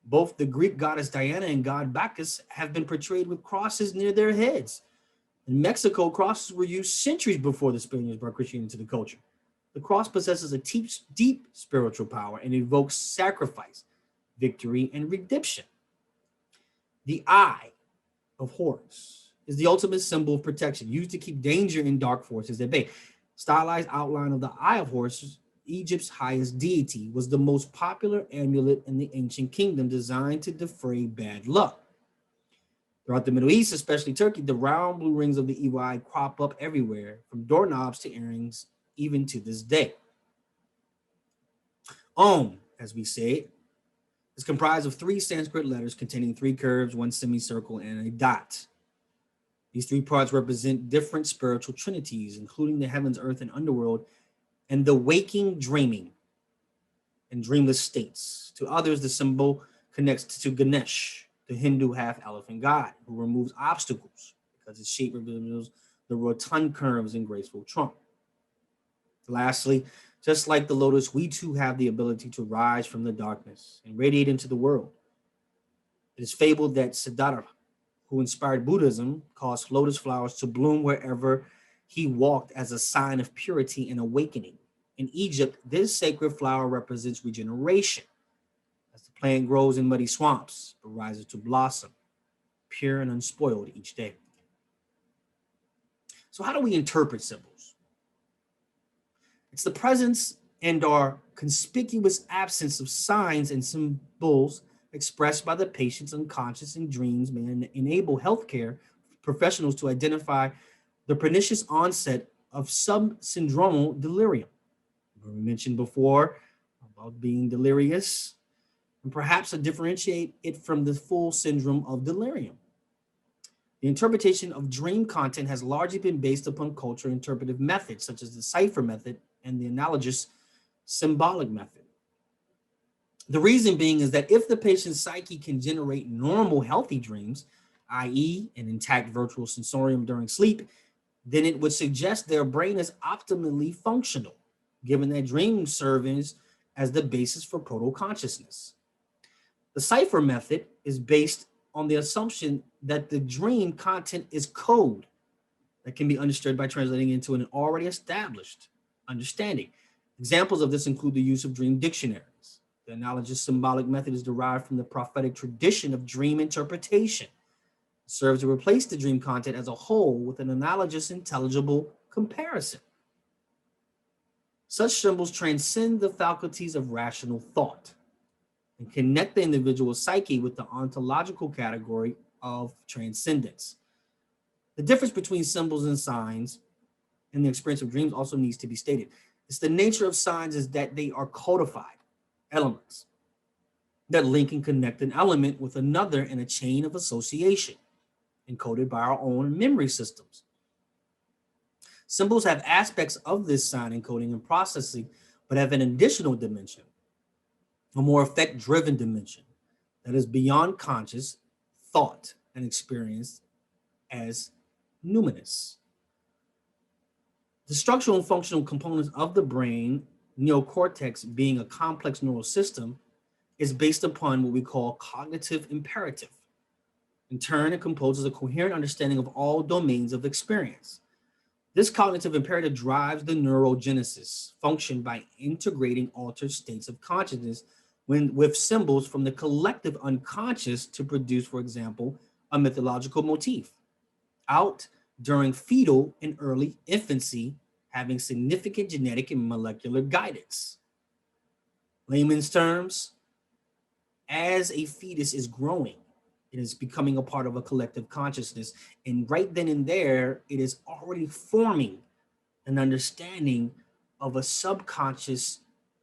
Both the Greek goddess Diana and god Bacchus have been portrayed with crosses near their heads. In Mexico, crosses were used centuries before the Spaniards brought Christianity to the culture. The cross possesses a deep spiritual power and evokes sacrifice, victory, and redemption. The eye of Horus is the ultimate symbol of protection, used to keep danger and dark forces at bay. Stylized outline of the eye of Horus, Egypt's highest deity, was the most popular amulet in the ancient kingdom, designed to defray bad luck. Throughout the Middle East, especially Turkey, the round blue rings of the evil eye crop up everywhere, from doorknobs to earrings, even to this day. Om, as we say it, is comprised of 3 Sanskrit letters containing 3 curves, 1 semicircle, and a dot. These 3 parts represent different spiritual trinities, including the heavens, earth, and underworld, and the waking, dreaming, and dreamless states. To others, the symbol connects to Ganesh, the Hindu half-elephant god, who removes obstacles because its shape reveals the rotund curves and graceful trunk. Lastly, just like the lotus, we too have the ability to rise from the darkness and radiate into the world. It is fabled that Siddhartha, who inspired Buddhism, caused lotus flowers to bloom wherever he walked as a sign of purity and awakening. In Egypt, this sacred flower represents regeneration, as the plant grows in muddy swamps, but rises to blossom, pure and unspoiled each day. So how do we interpret symbols? It's the presence and or conspicuous absence of signs and symbols expressed by the patient's unconscious in dreams may enable healthcare professionals to identify the pernicious onset of subsyndromal delirium. We mentioned before about being delirious, and perhaps to differentiate it from the full syndrome of delirium. The interpretation of dream content has largely been based upon cultural interpretive methods, such as the cipher method and the analogous symbolic method. The reason being is that if the patient's psyche can generate normal, healthy dreams, i.e., an intact virtual sensorium during sleep, then it would suggest their brain is optimally functional, given that dream serves as the basis for proto-consciousness. The cipher method is based on the assumption that the dream content is code that can be understood by translating into an already established understanding. Examples of this include the use of dream dictionaries. The analogous symbolic method is derived from the prophetic tradition of dream interpretation. It serves to replace the dream content as a whole with an analogous intelligible comparison. Such symbols transcend the faculties of rational thought and connect the individual's psyche with the ontological category of transcendence. The difference between symbols and signs in the experience of dreams also needs to be stated. It's the nature of signs is that they are codified elements that link and connect an element with another in a chain of association, encoded by our own memory systems. Symbols have aspects of this sign encoding and processing, but have an additional dimension, a more effect-driven dimension that is beyond conscious thought and experience as numinous. The structural and functional components of the brain, neocortex being a complex neural system, is based upon what we call cognitive imperative. In turn, it composes a coherent understanding of all domains of experience. This cognitive imperative drives the neurogenesis function by integrating altered states of consciousness with symbols from the collective unconscious to produce, for example, a mythological motif out during fetal and early infancy, having significant genetic and molecular guidance. Layman's terms, as a fetus is growing, it is becoming a part of a collective consciousness. And right then and there, it is already forming an understanding of a subconscious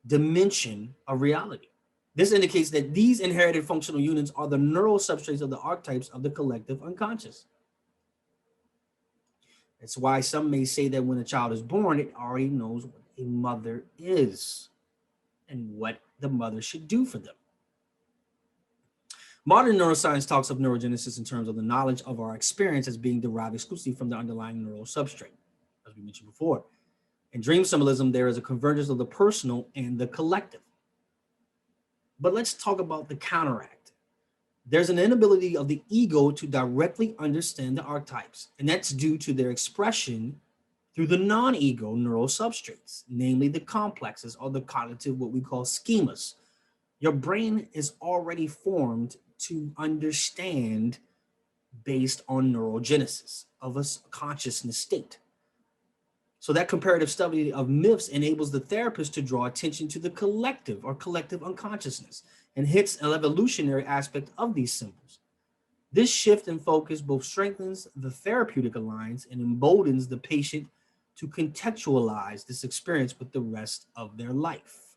dimension of reality. This indicates that these inherited functional units are the neural substrates of the archetypes of the collective unconscious. It's why some may say that when a child is born, it already knows what a mother is and what the mother should do for them. Modern neuroscience talks of neurogenesis in terms of the knowledge of our experience as being derived exclusively from the underlying neural substrate, as we mentioned before. In dream symbolism, there is a convergence of the personal and the collective. But let's talk about the counteract. There's an inability of the ego to directly understand the archetypes, and that's due to their expression through the non-ego neural substrates, namely the complexes or the cognitive, what we call schemas. Your brain is already formed to understand based on neurogenesis of a consciousness state. So that comparative study of myths enables the therapist to draw attention to the collective or collective unconsciousness and hits an evolutionary aspect of these symbols. This shift in focus both strengthens the therapeutic alliance and emboldens the patient to contextualize this experience with the rest of their life.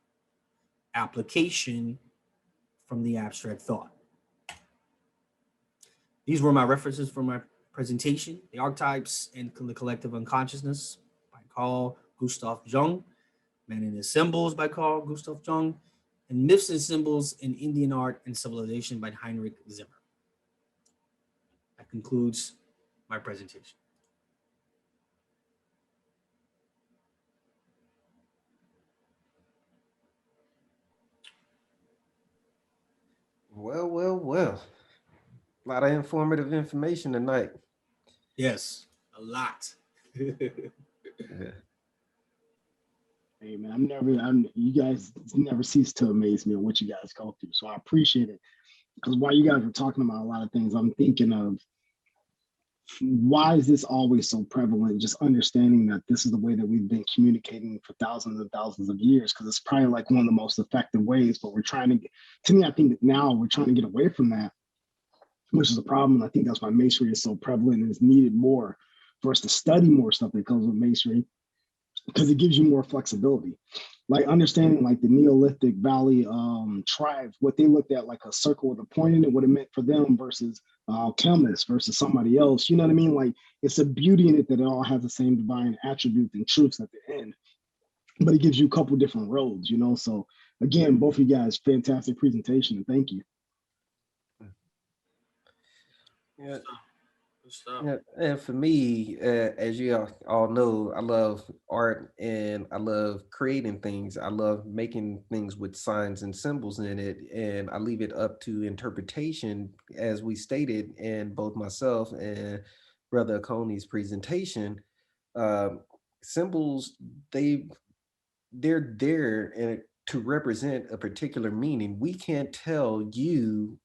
Application from the abstract thought. These were my references for my presentation: The Archetypes and the Collective Unconsciousness by Carl Gustav Jung, Man and His Symbols by Carl Gustav Jung, and Myths and Symbols in Indian Art and Civilization by Heinrich Zimmer. That concludes my presentation. Well, well, well. A lot of informative information tonight. Yes, a lot. Yeah. Hey man, you guys never cease to amaze me on what you guys go through. So I appreciate it. Because while you guys were talking about a lot of things, I'm thinking of why is this always so prevalent? Just understanding that this is the way that we've been communicating for thousands and thousands of years, because it's probably like one of the most effective ways, but we're trying to get, to me, I think that now we're trying to get away from that, which is a problem. I think that's why masonry is so prevalent and is needed more for us to study more stuff that comes with masonry, because it gives you more flexibility. Like understanding like the Neolithic Valley tribes, what they looked at like a circle with a point in it, what it meant for them versus chemists versus somebody else. You know what I mean? Like it's a beauty in it that it all has the same divine attributes and truths at the end, but it gives you a couple different roads, you know? So again, both of you guys, fantastic presentation and thank you. Yeah. Good stuff. Yeah, and for me, as you all know, I love art and I love creating things. I love making things with signs and symbols in it, and I leave it up to interpretation, as we stated in both myself and Brother Coney's presentation. Um, Symbols, they they're there and to represent a particular meaning. We can't tell you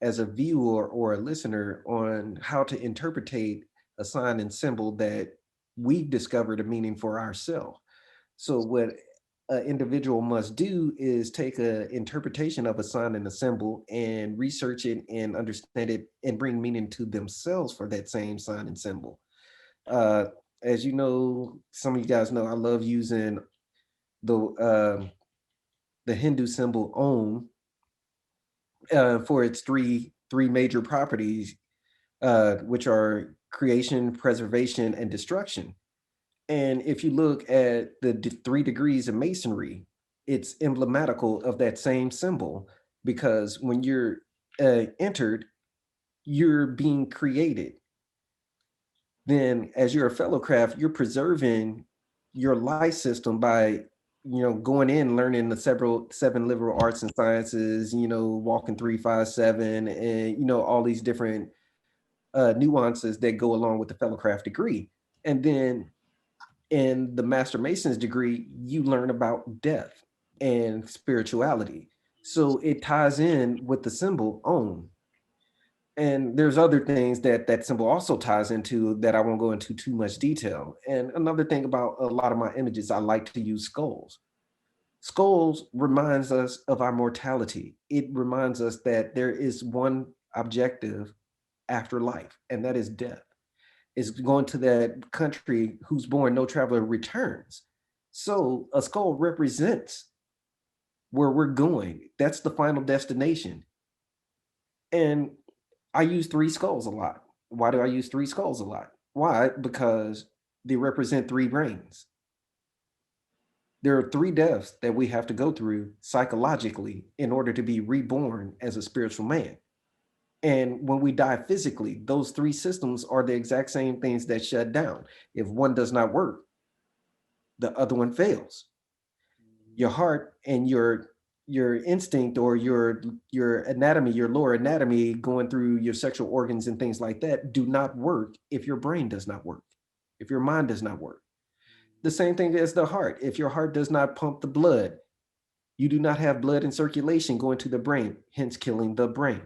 as a viewer or a listener on how to interpretate a sign and symbol that we've discovered a meaning for ourselves. So what an individual must do is take an interpretation of a sign and a symbol and research it and understand it and bring meaning to themselves for that same sign and symbol. Uh, as you know, some of you guys know, I love using the the Hindu symbol Om for its three major properties, which are creation, preservation, and destruction. And if you look at the 3 degrees of masonry, it's emblematical of that same symbol because when you're entered, you're being created. Then, as you're a fellow craft, you're preserving your life system by going in learning the seven liberal arts and sciences, walking 357, and all these different nuances that go along with the fellow craft degree. And then in the master mason's degree, you learn about death and spirituality, so it ties in with the symbol Om. And there's other things that that symbol also ties into that I won't go into too much detail. And another thing about a lot of my images, I like to use skulls. Skulls reminds us of our mortality. It reminds us that there is one objective after life, and that is death. Is going to that country who's born no traveler returns. So a skull represents where we're going. That's the final destination. And I use three skulls a lot. Why do I use three skulls a lot? Why? Because They represent three brains. There are three deaths that we have to go through psychologically in order to be reborn as a spiritual man. And when we die physically, those three systems are the exact same things that shut down. If one does not work, the other one fails. Your heart and your instinct, or your anatomy, your lower anatomy going through your sexual organs and things like that, do not work if your brain does not work, if your mind does not work. The same thing as the heart. If your heart does not pump the blood, you do not have blood in circulation going to the brain, hence killing the brain.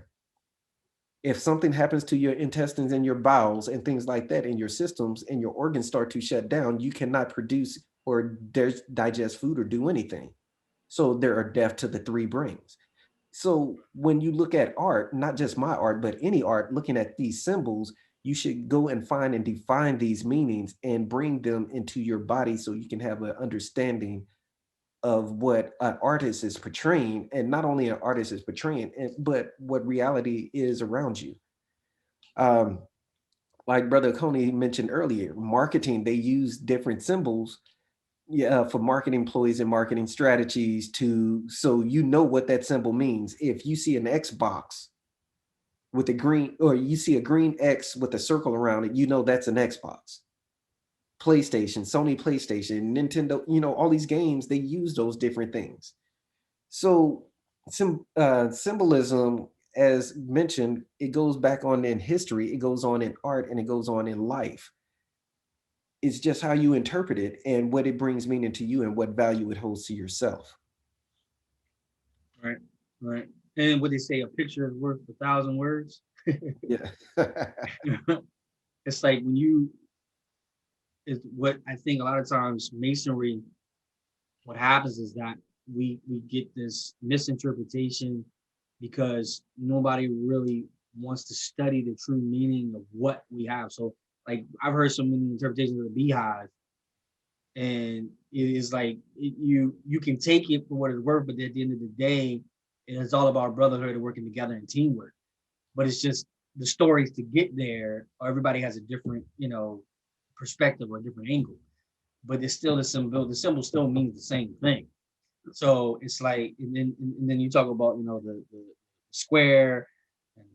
If something happens to your intestines and your bowels and things like that, and your systems and your organs start to shut down, you cannot produce or digest food or do anything. So there are death to the three brains. So when you look at art, not just my art, but any art, looking at these symbols, you should go and find and define these meanings and bring them into your body so you can have an understanding of what an artist is portraying, and not only an artist is portraying, but what reality is around you. Um, like Brother Coney mentioned earlier, marketing, they use different symbols, yeah, for marketing employees and marketing strategies, to so you know what that symbol means. If you see an Xbox with a green, or you see a green X with a circle around it, you know that's an Xbox. PlayStation, Sony PlayStation, Nintendo, all these games, they use those different things. So symbolism, as mentioned, it goes back on in history, it goes on in art, and it goes on in life. It's just how you interpret it and what it brings meaning to you and what value it holds to yourself. Right, right. And what they say, a picture is worth 1,000 words. Yeah. It's like when you, is what I think a lot of times masonry, what happens is that we get this misinterpretation because nobody really wants to study the true meaning of what we have. So like I've heard so many interpretations of the beehive, and it is like you can take it for what it's worth, but at the end of the day, it's all about brotherhood and working together and teamwork. But it's just the stories to get there, or everybody has a different, perspective or a different angle. But it's still the symbol. The symbol still means the same thing. So it's like, and then you talk about, the square and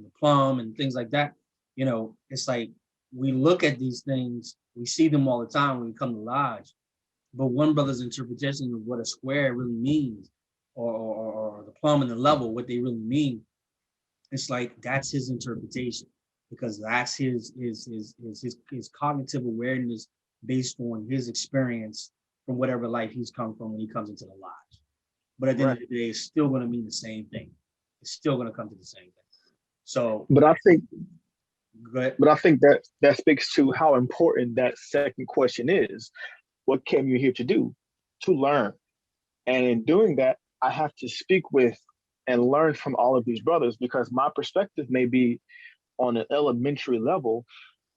the plum and things like that. It's like we look at these things, we see them all the time when we come to lodge. But one brother's interpretation of what a square really means, or the plum and the level, what they really mean, it's like that's his interpretation, because that's his cognitive awareness based on his experience from whatever life he's come from when he comes into the lodge. But at the end Right. of the day, it's still going to mean the same thing. It's still going to come to the same thing. So, But I think go ahead. but I think that speaks to how important that second question is. What came you here to do? To learn. And in doing that, I have to speak with and learn from all of these brothers, because my perspective may be on an elementary level,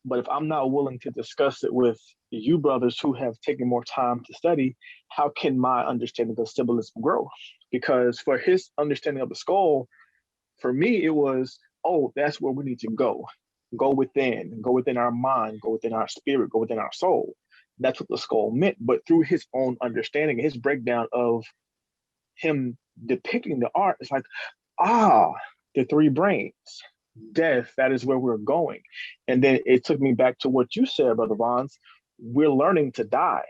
but if I'm not willing to discuss it with you brothers who have taken more time to study, how can my understanding of symbolism grow? Because for his understanding of the skull, for me, it was, oh, that's where we need to go. Go within our mind, go within our spirit, go within our soul. That's what the skull meant. But through his own understanding, his breakdown of him depicting the art, it's like, ah, the three brains, death, that is where we're going. And then it took me back to what you said, Brother Vons. We're learning to die.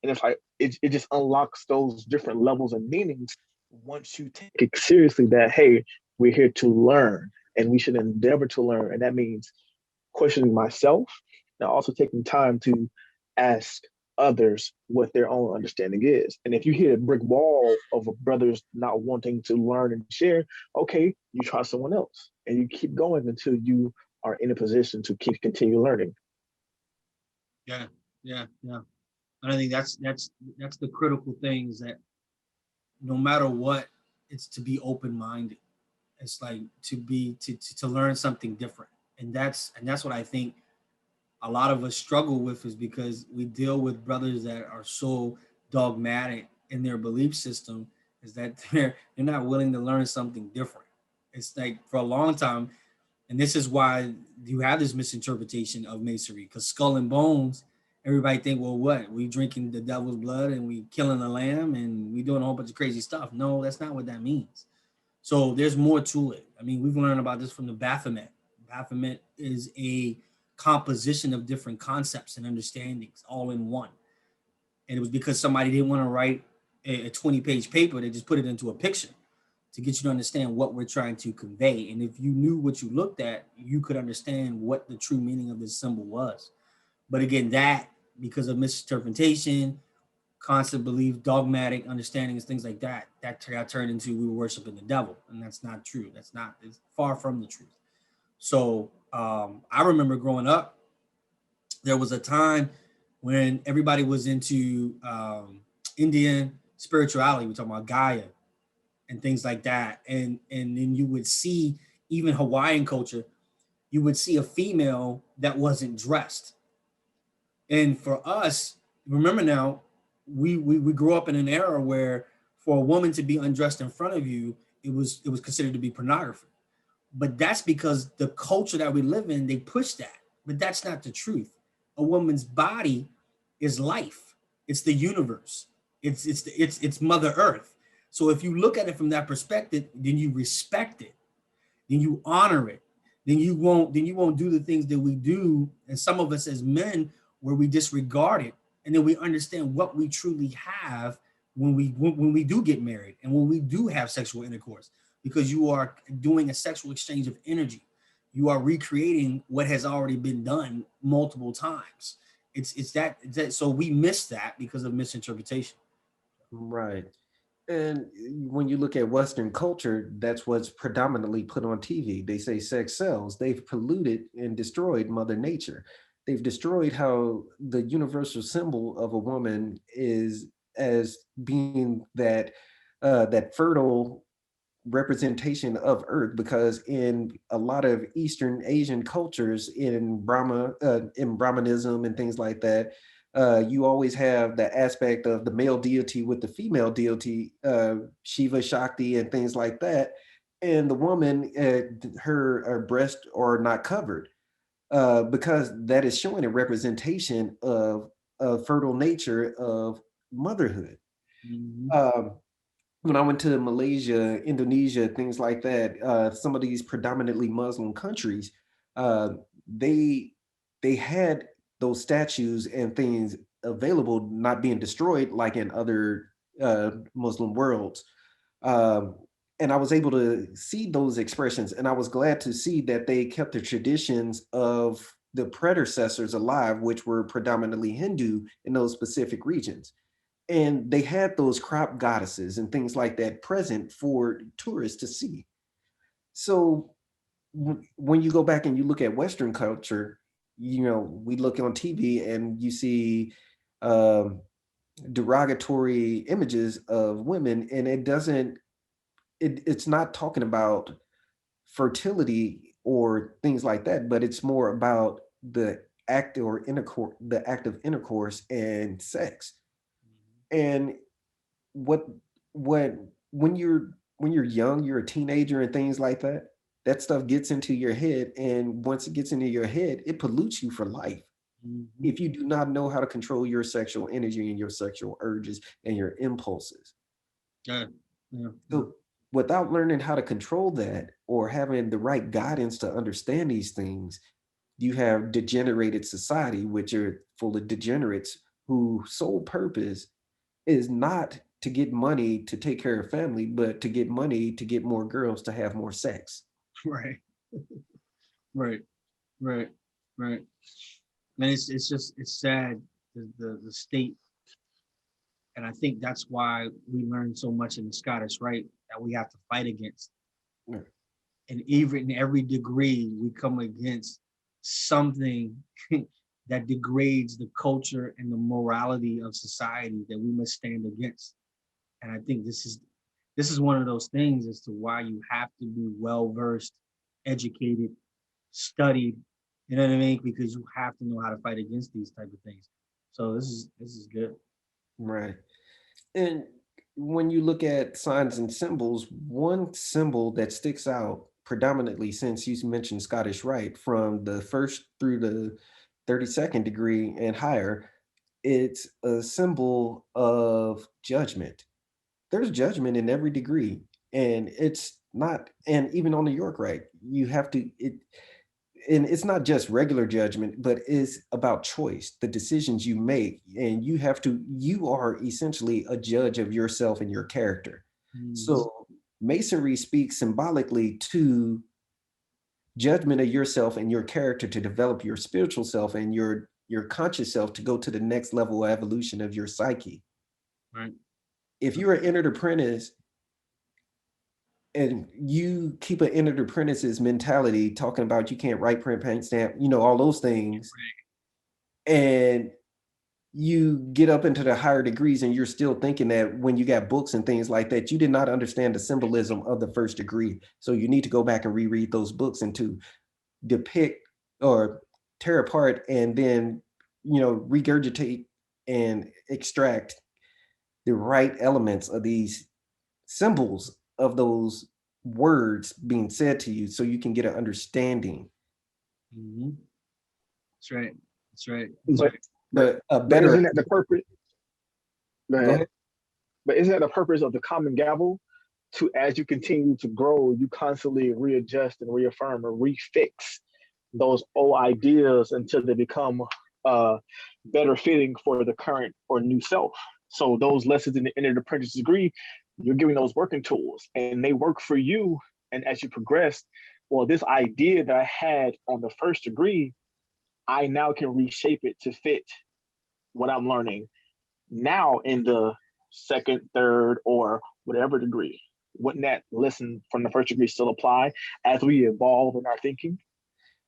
And it's like, it just unlocks those different levels and meanings once you take it seriously that, hey, we're here to learn and we should endeavor to learn. And that means questioning myself, and also taking time to ask others what their own understanding is. And if you hit a brick wall of brothers not wanting to learn and share, okay, you try someone else and you keep going until you are in a position to continue learning. Yeah, yeah, yeah. And I think that's the critical thing, is that no matter what, it's to be open minded. It's like to learn something different, and that's what I think a lot of us struggle with, is because we deal with brothers that are so dogmatic in their belief system, is that they're not willing to learn something different. It's like for a long time, And this is why you have this misinterpretation of masonry, because skull and bones, everybody think, well, what? We drinking the devil's blood and we killing the lamb and we doing a whole bunch of crazy stuff. No, that's not what that means. So there's more to it. I mean, we've learned about this from the Baphomet. Baphomet is a composition of different concepts and understandings all in one. And it was because somebody didn't want to write a 20-page paper, they just put it into a picture to get you to understand what we're trying to convey. And if you knew what you looked at, you could understand what the true meaning of this symbol was. But again, that because of misinterpretation, constant belief, dogmatic understandings, things like that, that got turned into we were worshiping the devil. And that's not true. It's far from the truth. So I remember growing up, there was a time when everybody was into Indian spirituality. We're talking about Gaia and things like that. And then you would see even Hawaiian culture, you would see a female that wasn't dressed. And for us, remember now, we grew up in an era where for a woman to be undressed in front of you, it was considered to be pornography. But that's because the culture that we live in, they push that. But that's not the truth. A woman's body is life. It's the universe. It's Mother Earth. So if you look at it from that perspective, then you respect it, then you honor it, then you won't do the things that we do, and some of us as men where we disregard it, and then we understand what we truly have when we do get married and when we do have sexual intercourse, because you are doing a sexual exchange of energy. You are recreating what has already been done multiple times. It's that so we miss that because of misinterpretation. Right. And when you look at Western culture, that's what's predominantly put on TV. They say sex sells. They've polluted and destroyed Mother Nature. They've destroyed how the universal symbol of a woman is as being that fertile representation of Earth. Because in a lot of Eastern Asian cultures, in Brahmanism and things like that, you always have the aspect of the male deity with the female deity, Shiva, Shakti, and things like that. And the woman, her breasts are not covered, because that is showing a representation of fertile nature of motherhood. Mhm. Um, when I went to Malaysia, Indonesia, things like that, some of these predominantly Muslim countries, uh, they they had those statues and things available, not being destroyed like in other Muslim worlds. Um, and I was able to see those expressions, and I was glad to see that they kept the traditions of the predecessors alive, which were predominantly Hindu in those specific regions. And they had those crop goddesses and things like that present for tourists to see. So when you go back and you look at Western culture, we look on TV and you see um, derogatory images of women, and it's not talking about fertility or things like that, but it's more about the act of intercourse and sex. And what when you're young, you're a teenager and things like that, that stuff gets into your head, and once it gets into your head, it pollutes you for life Mhm. if you do not know how to control your sexual energy and your sexual urges and your impulses. Yeah, yeah, yeah. So without learning how to control that or having the right guidance to understand these things, you have degenerated society, which are full of degenerates whose sole purpose is not to get money to take care of family, but to get money to get more girls to have more sex. Right, right, right, right. And it's just it's sad the state, and I think that's why we learn so much in the Scottish Rite that we have to fight against. Mm. And even in every degree, we come against something that degrades the culture and the morality of society that we must stand against. And I think this is one of those things as to why you have to be well versed, educated, studied. You know what I mean? Because you have to know how to fight against these type of things. So this is good. Right. And when you look at signs and symbols, one symbol that sticks out predominantly, since you mentioned Scottish Rite, from the first through the 32nd degree and higher, it's a symbol of judgment. There's judgment in every degree, and it's not, and even on the York Rite, you have to it, and it's not just regular judgment, but it's about choice, the decisions you make, and you are essentially a judge of yourself and your character. Mhm. So masonry speaks symbolically to judgment of yourself and your character to develop your spiritual self and your conscious self to go to the next level of evolution of your psyche. Right. If you're an entered apprentice and you keep an entered apprentice's mentality talking about you can't write, print, paint, stamp, all those things, and you get up into the higher degrees and you're still thinking that when you got books and things like that, you did not understand the symbolism of the first degree. So you need to go back and reread those books and to depict or tear apart and then, regurgitate and extract the right elements of these symbols of those words being said to you so you can get an understanding. Mm-hmm. That's right. That's right. That's But right. but But a but better, isn't that the purpose? Go go ahead. ahead. But isn't that the purpose of the common gavel? To as you continue to grow, you constantly readjust and reaffirm and refix those old ideas until they become uh, better fitting for the current or new self. So those lessons in the entered apprentice degree, you're giving those working tools, and they work for you. And as you progress, well, this idea that I had on the first degree, I now can reshape it to fit what I'm learning now in the second, third, or whatever degree. Wouldn't that lesson from the first degree still apply as we evolve in our thinking?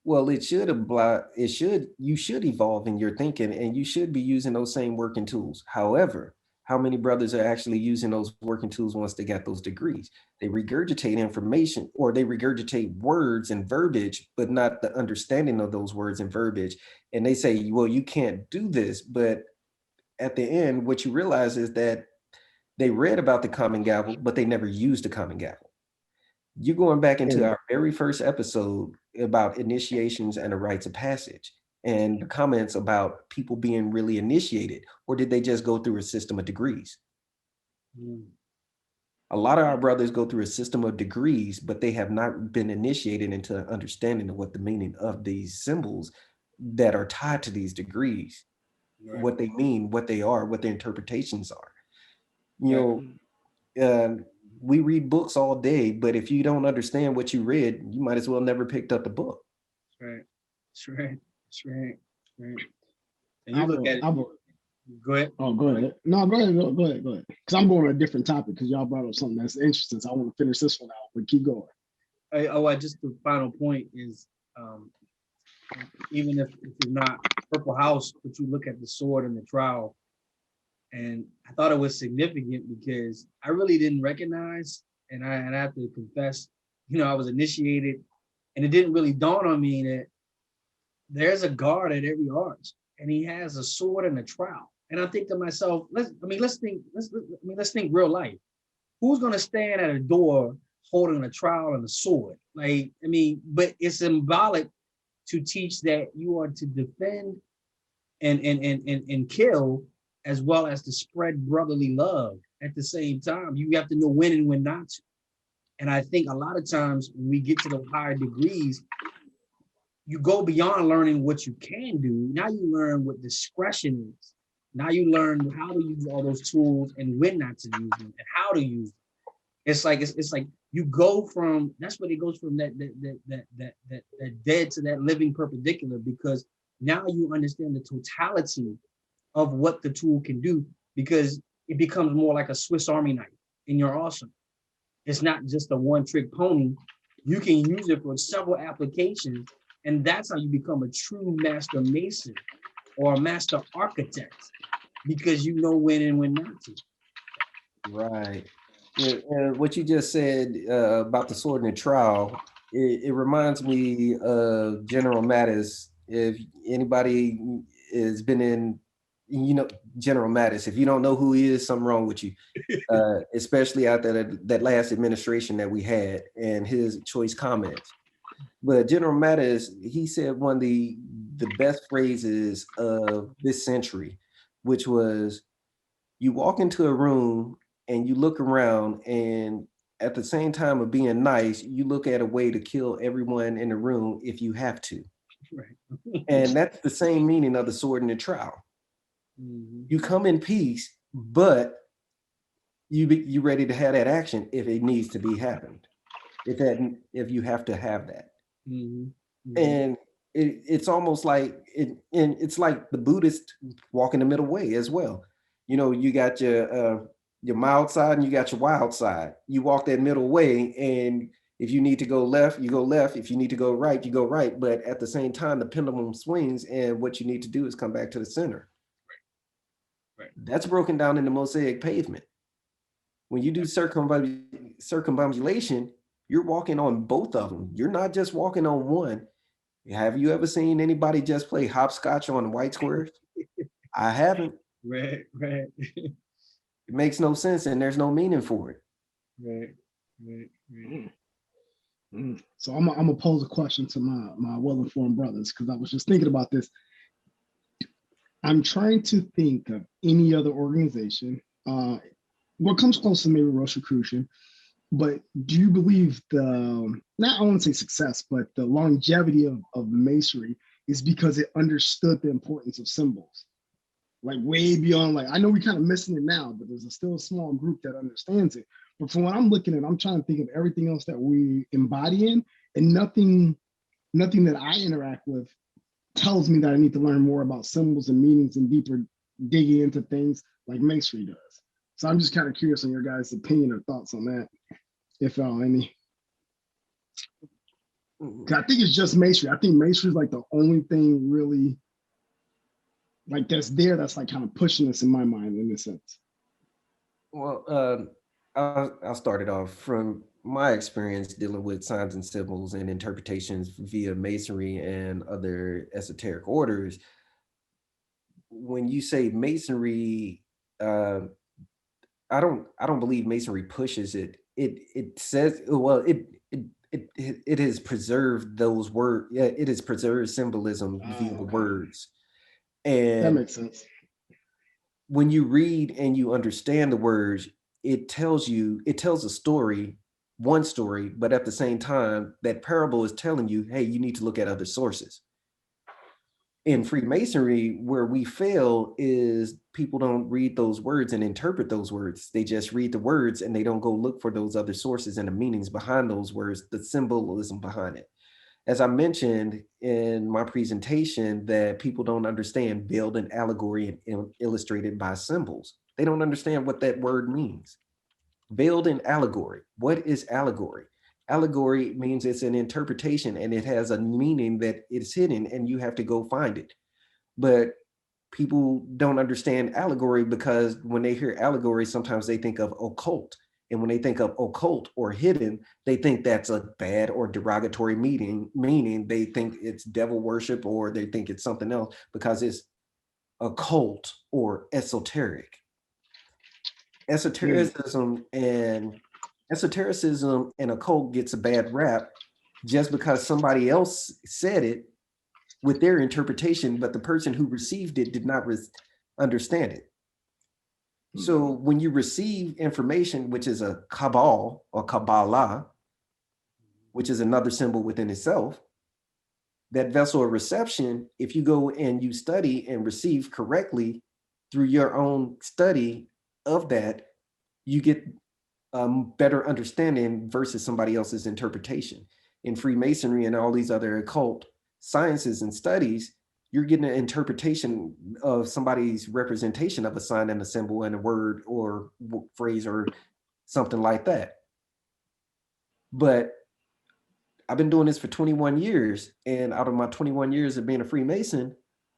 Well, it should apply, you should evolve in your thinking and you should be using those same working tools. However, how many brothers are actually using those working tools once they got those degrees? They regurgitate information or they regurgitate words and verbiage, but not the understanding of those words and verbiage. And they say, well, you can't do this. But at the end, what you realize is that they read about the common gavel, but they never used the common gavel. You're going back into And our very first episode about initiations and the rites of passage and the comments about people being really initiated, or did they just go through a system of degrees? Mm. A lot of our brothers go through a system of degrees, but they have not been initiated into an understanding of what the meaning of these symbols that are tied to these degrees, Right. what they mean, what they are, what their interpretations are. Right. You we read books all day, but if you don't understand what you read, you might as well never picked up the book. That's right. That's right. That's right. Right. And I you look will, at it. I will, Go ahead. oh, go ahead. No, go ahead, go ahead. Because I'm going on a different topic because y'all brought up something that's interesting. So I want to finish this one out, but keep going. I just the final point is, um, even if you're not Purple House, but you look at the sword and the trowel, and I thought it was significant because I really didn't recognize, and I have to confess, I was initiated, and it didn't really dawn on me that there's a guard at every arch, and he has a sword and a trowel. And I think to myself, let's think real life. Who's gonna stand at a door holding a trowel and a sword? But it's symbolic to teach that you are to defend and kill, as well as to spread brotherly love at the same time. You have to know when and when not to. And I think a lot of times when we get to those higher degrees, you go beyond learning what you can do. Now you learn what discretion is. Now you learn how to use all those tools and when not to use them and how to use them. It's like you go from, that's what it goes from that dead to that living perpendicular, because now you understand the totality of what the tool can do, because it becomes more like a Swiss Army knife in your arsenal. It's not just a one trick pony. You can use it for several applications, and that's how you become a true master mason or a master architect, because you know when and when not to. Right. Yeah, and what you just said about the sword and the trowel, it reminds me of General Mattis. If anybody has been in you know, General Mattis, if you don't know who he is, something wrong with you. Especially after that last administration that we had and his choice comments. But General Mattis, he said one of the best phrases of this century, which was, you walk into a room and you look around, and at the same time of being nice, you look at a way to kill everyone in the room if you have to. Right. And that's the same meaning of the sword and the trowel. You come in peace, but you ready to have that action if it needs to be happened. If you have to have that. And it's almost like and it's like the Buddhist walking the middle way as well. You know, you got your mild side and you got your wild side. You walk that middle way, and if you need to go left, you go left. If you need to go right, you go right. But at the same time, the pendulum swings, and what you need to do is come back to the center. Right. That's broken down in the mosaic pavement. When you do circumambulation, you're walking on both of them. You're not just walking on one. Have you ever seen anybody just play hopscotch on white squares? I haven't. Right. It makes no sense, and there's no meaning for it. Right. So I'm gonna pose a question to my well-informed brothers, because I was just thinking about this. I'm trying to think of any other organization. What comes close to maybe Rosicrucian, but do you believe not I want to say success, but the longevity of Masonry is because it understood the importance of symbols? Like way beyond, like, I know we kind of missing it now, but there's still a small group that understands it. But from what I'm looking at, I'm trying to think of everything else that we embody in, and nothing that I interact with tells me that I need to learn more about symbols and meanings and deeper digging into things like Masonry does. So I'm just kind of curious on your guys' opinion or thoughts on that, if any. I think it's just Masonry. I think Masonry is like the only thing really like that's like kind of pushing us in my mind in a sense. Well, I'll start it off from my experience dealing with signs and symbols and interpretations via Masonry and other esoteric orders. When you say Masonry, I don't believe Masonry pushes it. It says, well, it has preserved those words. Yeah, it has preserved symbolism via the words. That And makes sense. when you read and you understand the words, it tells a story, one story, but at the same time, that parable is telling you, hey, you need to look at other sources. In Freemasonry, where we fail is people don't read those words and interpret those words. They just read the words and they don't go look for those other sources and the meanings behind those words, the symbolism behind it. As I mentioned in my presentation, that people don't understand veiled and allegory and illustrated by symbols. They don't understand what that word means. Veiled in allegory. What is allegory? Allegory means it's an interpretation and it has a meaning that is hidden and you have to go find it. But people don't understand allegory because when they hear allegory, sometimes they think of occult. And when they think of occult or hidden, they think that's a bad or derogatory meaning they think it's devil worship or they think it's something else because it's occult or esoteric. Esotericism and occult gets a bad rap just because somebody else said it with their interpretation, but the person who received it did not understand it. So when you receive information, which is a cabal or Kabbalah, which is another symbol within itself, that vessel of reception, if you go and you study and receive correctly through your own study of that, you get better understanding versus somebody else's interpretation. In Freemasonry and all these other occult sciences and studies, you're getting an interpretation of somebody's representation of a sign and a symbol and a word or phrase or something like that. But I've been doing this for 21 years, and out of my 21 years of being a Freemason,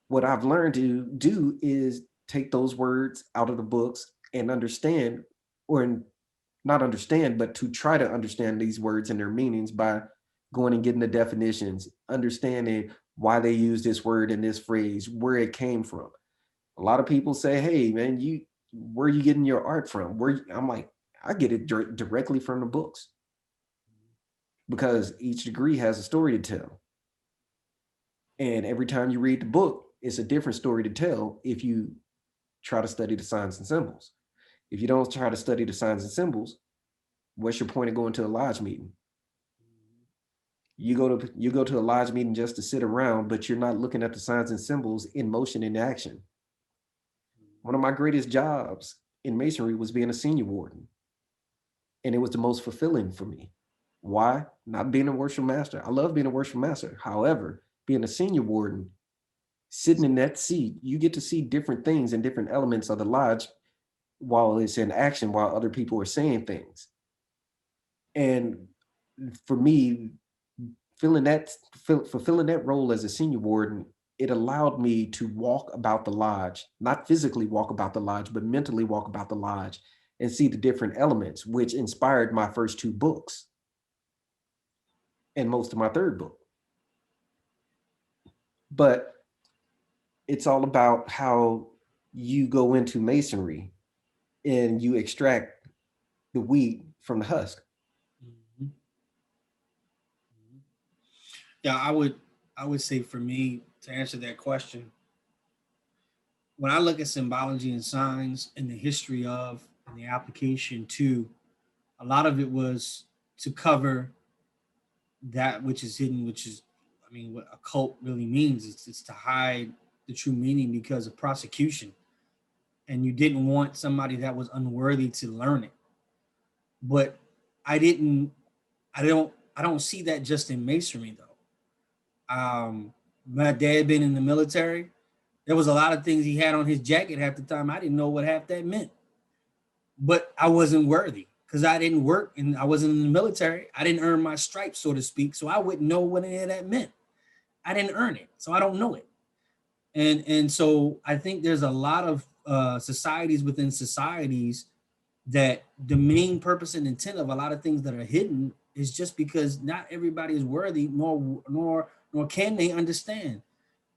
what I've learned to do is take those words out of the books and understand, or not understand, but to try to understand these words and their meanings by going and getting the definitions, understanding why they use this word and this phrase, where it came from. A lot of people say, "Hey, man, where are you getting your art from?" I'm like, I get it directly from the books because each degree has a story to tell, and every time you read the book, it's a different story to tell. If you try to study the signs and symbols, if you don't try to study the signs and symbols, what's your point of going to a lodge meeting? You go to a lodge meeting just to sit around, but you're not looking at the signs and symbols in motion in action. One of my greatest jobs in masonry was being a senior warden, and it was the most fulfilling for me. Why? Not being a worship master. I love being a worship master. However, being a senior warden, sitting in that seat, you get to see different things and different elements of the lodge while it's in action, while other people are saying things. And for me, fulfilling that role as a senior warden, it allowed me to walk about the lodge, not physically walk about the lodge, but mentally walk about the lodge and see the different elements, which inspired my first two books and most of my third book. But it's all about how you go into masonry and you extract the wheat from the husk. Mhm. Yeah, I would say for me to answer that question, when I look at symbology and signs and the history of and the application to, a lot of it was to cover that which is hidden, which is, I mean, what a cult really means. It's to hide the true meaning because of prosecution. And you didn't want somebody that was unworthy to learn it. But I didn't, I don't see that just in masonry though. My dad being in the military, there was a lot of things he had on his jacket half the time. I didn't know what half that meant, but I wasn't worthy because I didn't work and I wasn't in the military. I didn't earn my stripes, so to speak. So I wouldn't know what any of that meant. I didn't earn it, so I don't know it. And so I think there's a lot of societies within societies that the main purpose and intent of a lot of things that are hidden is just because not everybody is worthy, nor can they understand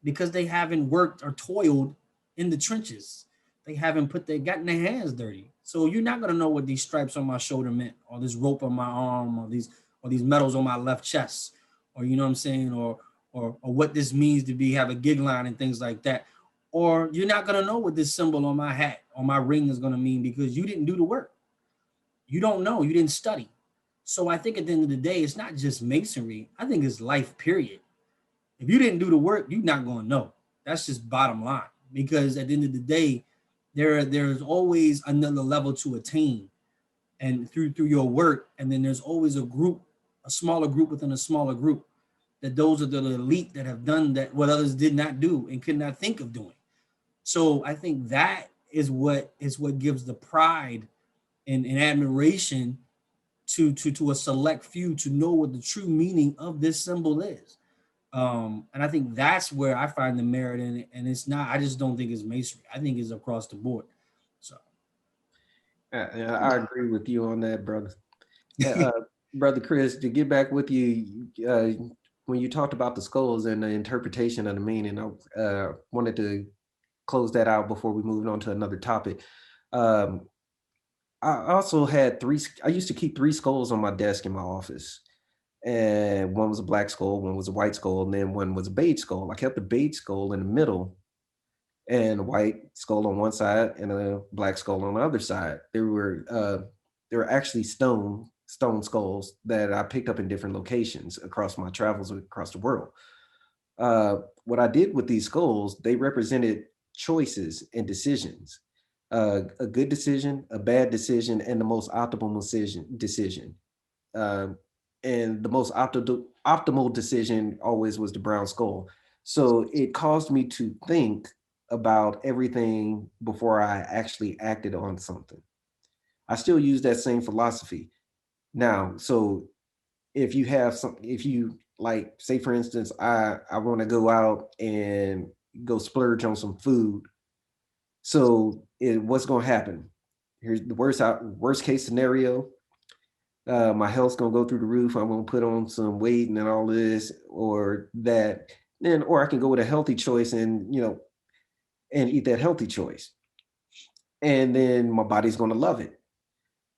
because they haven't worked or toiled in the trenches. They haven't gotten their hands dirty. So you're not gonna know what these stripes on my shoulder meant, or this rope on my arm, or these medals on my left chest, or you know what I'm saying, or what this means to be have a gig line and things like that. Or you're not gonna know what this symbol on my hat or my ring is gonna mean because you didn't do the work. You don't know. You didn't study. So I think at the end of the day, it's not just masonry. I think it's life, period. If you didn't do the work, you're not going to know. That's just bottom line. Because at the end of the day, there's always another level to attain, and through your work, and then there's always a group, a smaller group within a smaller group. That those are the elite that have done that what others did not do and could not think of doing. So I think that is what gives the pride and admiration to a select few to know what the true meaning of this symbol is. And I think that's where I find the merit in it. And it's not, I just don't think it's masonry. I think it's across the board. So Yeah, I agree with you on that, brother. Brother Chris, to get back with you, when you talked about the skulls and the interpretation of the meaning, I wanted to close that out before we moved on to another topic. Um, I also had three. I used to keep three skulls on my desk in my office, and one was a black skull, one was a white skull, and then one was a beige skull. I kept the beige skull in the middle, and a white skull on one side, and a black skull on the other side. There were actually stone skulls that I picked up in different locations across my travels across the world. What I did with these skulls, they represented choices and decisions. A good decision, a bad decision, and the most optimal decision. Um, and the most optimal decision always was the brown skull. So it caused me to think about everything before I actually acted on something. I still use that same philosophy now. So if you like, say for instance, I want to go out and go splurge on some food. So what's going to happen? Here's the worst case scenario. My health's gonna go through the roof. I'm gonna put on some weight and then all this or that. Then, or I can go with a healthy choice and and eat that healthy choice. And then my body's going to love it.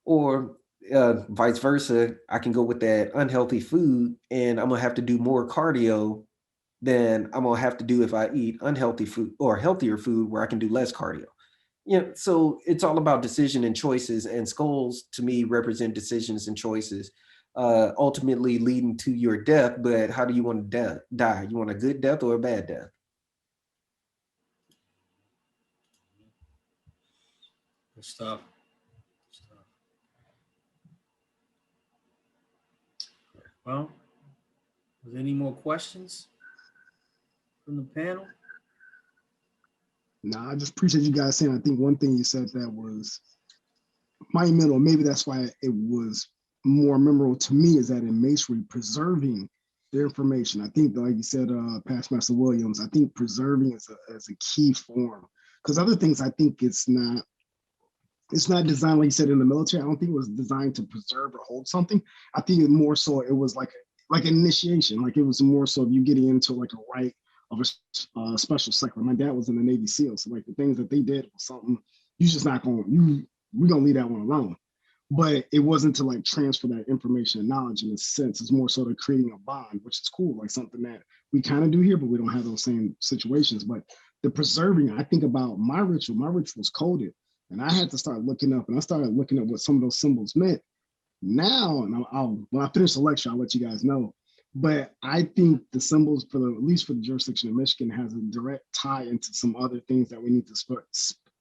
Or vice versa, I can go with that unhealthy food and I'm going to have to do more cardio than I'm going to have to do if I eat unhealthy food or healthier food where I can do less cardio. So it's all about decision and choices, and skulls to me represent decisions and choices, ultimately leading to your death. But how do you want to die? You want a good death or a bad death? Good stuff. Well, was there any more questions from the panel? No, I just appreciate you guys saying. I think one thing you said that was monumental. Maybe that's why it was more memorable to me, is that in masonry, preserving the information. I think, like you said, Past Master Williams, I think preserving is a key form. Because other things, I think it's not designed, like you said, in the military. I don't think it was designed to preserve or hold something. I think it more so it was like an initiation. Like it was more so of you getting into like a rite of a special sector. My dad was in the Navy SEAL, so like the things that they did was something you just not going we're gonna leave that one alone. But it wasn't to like transfer that information and knowledge in a sense. It's more so to creating a bond, which is cool, like something that we kind of do here, but we don't have those same situations. But the preserving, I think about my ritual. My ritual was coded, and I had to start looking up, and I started looking up what some of those symbols meant. Now, and when I finish the lecture, I'll let you guys know. But I think the symbols for at least for the jurisdiction of Michigan, has a direct tie into some other things that we need to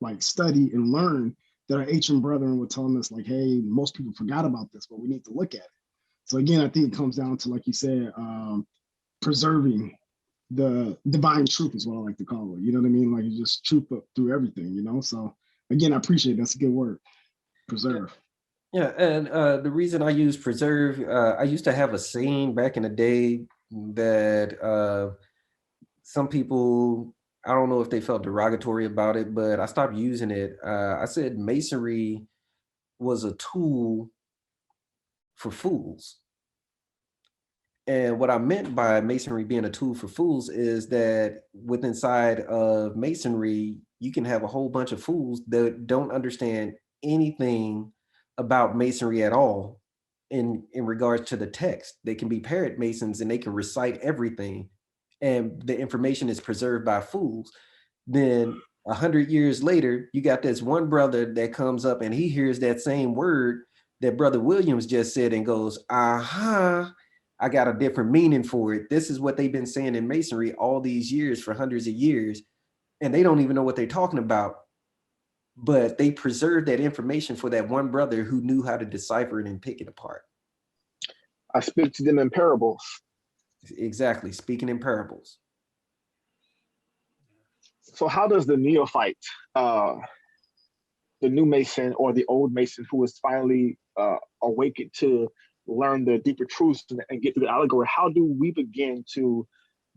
like study and learn, that our ancient brethren were telling us, like, hey, most people forgot about this, but we need to look at it. So again, I think it comes down to, like you said, preserving the divine truth is what I like to call it. You know what I mean? Like it's just truth through everything, So again, I appreciate it. That's a good word. Preserve. Yeah, and the reason I use preserve, I used to have a saying back in the day that some people, I don't know if they felt derogatory about it, but I stopped using it. I said masonry was a tool for fools. And what I meant by masonry being a tool for fools is that within inside of masonry, you can have a whole bunch of fools that don't understand anything about masonry at all in regards to the text. They can be parrot masons and they can recite everything, and the information is preserved by fools. Then 100 years later, you got this one brother that comes up and he hears that same word that Brother Williams just said and goes, aha, I got a different meaning for it. This is what they've been saying in masonry all these years, for hundreds of years, and they don't even know what they're talking about. But they preserved that information for that one brother who knew how to decipher it and pick it apart. I speak to them in parables. Exactly, speaking in parables. So how does the neophyte, the new Mason or the old Mason who is finally awakened to learn the deeper truths and get through the allegory, how do we begin to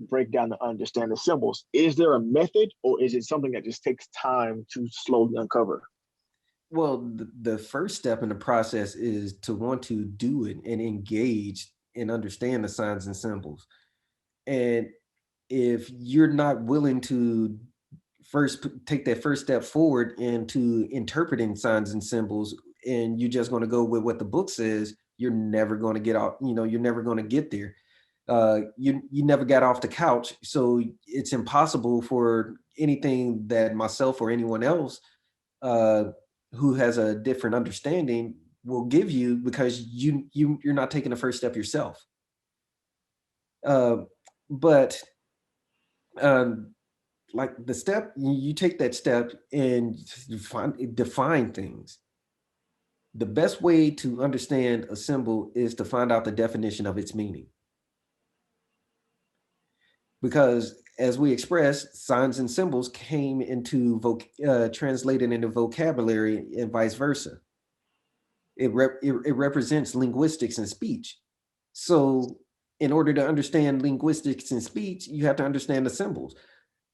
break down and understand the symbols? Is there a method, or is it something that just takes time to slowly uncover? Well, the first step in the process is to want to do it and engage and understand the signs and symbols. And if you're not willing to first take that first step forward into interpreting signs and symbols, and you're just going to go with what the book says, you're never going to get out, you're never going to get there. You never got off the couch, so it's impossible for anything that myself or anyone else who has a different understanding will give you, because you're not taking the first step yourself. But like the step, you take that step and define things. The best way to understand a symbol is to find out the definition of its meaning. Because as we expressed, signs and symbols came into translated into vocabulary and vice versa. It represents linguistics and speech. So in order to understand linguistics and speech, you have to understand the symbols.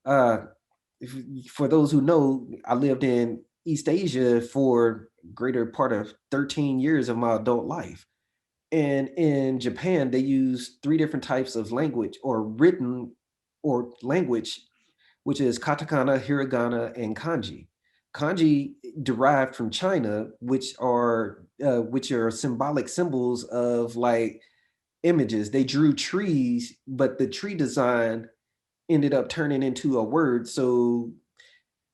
For those who know, I lived in East Asia for greater part of 13 years of my adult life. And in Japan, they use 3 different types of language, or written or language, which is katakana, hiragana, and kanji. Kanji derived from China, which are symbolic symbols of like images. They drew trees, but the tree design ended up turning into a word. So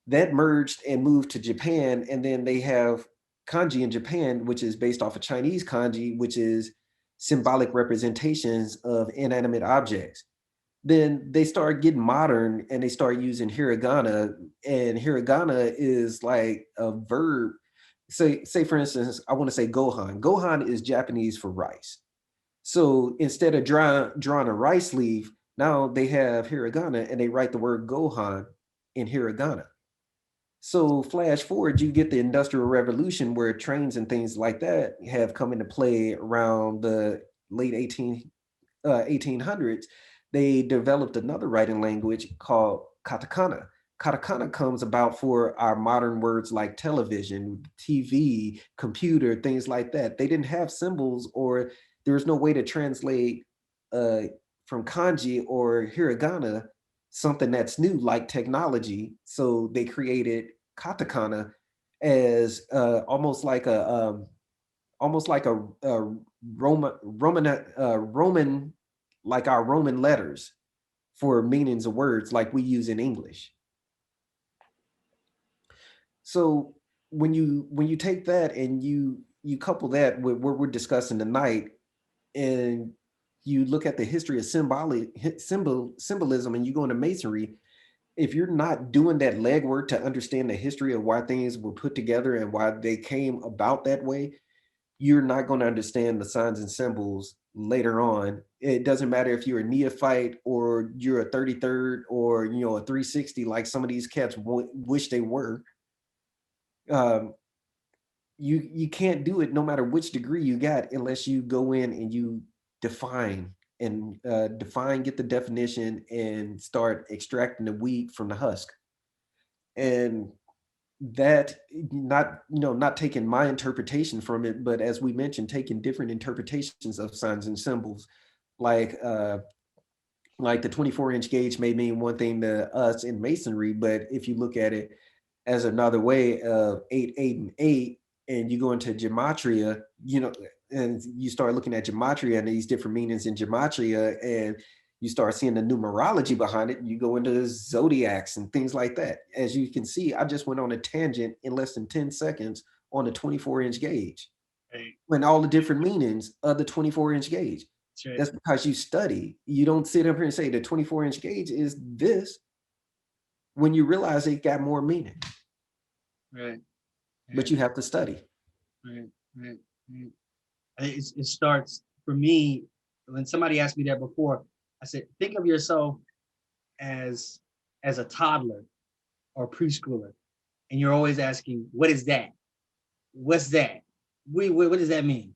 that merged and moved to Japan, and then they have kanji in Japan, which is based off of Chinese kanji, which is symbolic representations of inanimate objects. Then they start getting modern and they start using hiragana, and hiragana is like a verb. Say for instance, I want to say gohan. Gohan is Japanese for rice. So instead of drawing a rice leaf, now they have hiragana and they write the word gohan in hiragana. So flash forward, you get the Industrial Revolution where trains and things like that have come into play around the late 1800s. They developed another writing language called katakana. Katakana comes about for our modern words like television, TV, computer, things like that. They didn't have symbols, or there was no way to translate uh, from kanji or hiragana something that's new like technology. So they created katakana as almost like a Roman, like our Roman letters for meanings of words like we use in English. So when you take that and you couple that with what we're discussing tonight, and you look at the history of symbolism, and you go into masonry, if you're not doing that legwork to understand the history of why things were put together and why they came about that way, you're not going to understand the signs and symbols later on. It doesn't matter if you're a neophyte or you're a 33rd or a 360 like some of these cats wish they were. You can't do it no matter which degree you got unless you go in and you define get the definition and start extracting the wheat from the husk. And that, not taking my interpretation from it, but as we mentioned, taking different interpretations of signs and symbols, like the 24-inch gauge may mean one thing to us in masonry, but if you look at it as another way of 8, 8, and 8, and you go into gematria, and you start looking at gematria and these different meanings in gematria, and you start seeing the numerology behind it, you go into zodiacs and things like that. As you can see, I just went on a tangent in less than 10 seconds on a 24-inch gauge. Right. When all the different meanings of the 24-inch gauge. Right. That's because you study. You don't sit up here and say the 24-inch gauge is this when you realize it got more meaning. Right. But you have to study. Right. It starts for me when somebody asked me that before. I said, think of yourself as a toddler or preschooler, and you're always asking, "What is that? What's that? What does that mean?"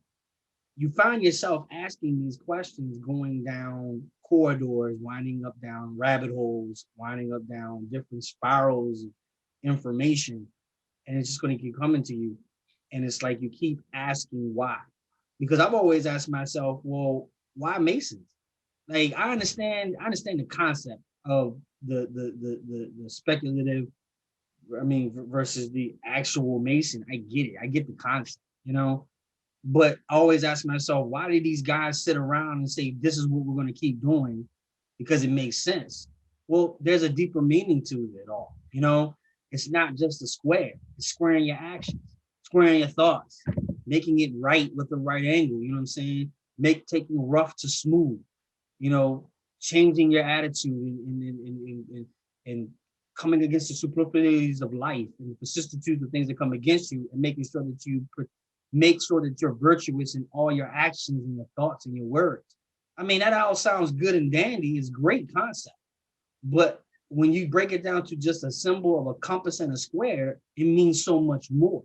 You find yourself asking these questions, going down corridors, winding up down rabbit holes, winding up down different spirals of information, and it's just going to keep coming to you. And it's like you keep asking why. Because I've always asked myself, well, why Masons? Like I understand the concept of the speculative, versus the actual Mason. I get it. I get the concept, But I always ask myself, why did these guys sit around and say, this is what we're going to keep doing? Because it makes sense. Well, there's a deeper meaning to it all, It's not just a square. It's squaring your actions, squaring your thoughts, making it right with the right angle, you know what I'm saying? Taking rough to smooth, changing your attitude and coming against the superfluities of life and the vicissitudes of things that come against you, and making sure that you make sure that you're virtuous in all your actions and your thoughts and your words. That all sounds good and dandy. It's a great concept. But when you break it down to just a symbol of a compass and a square, it means so much more.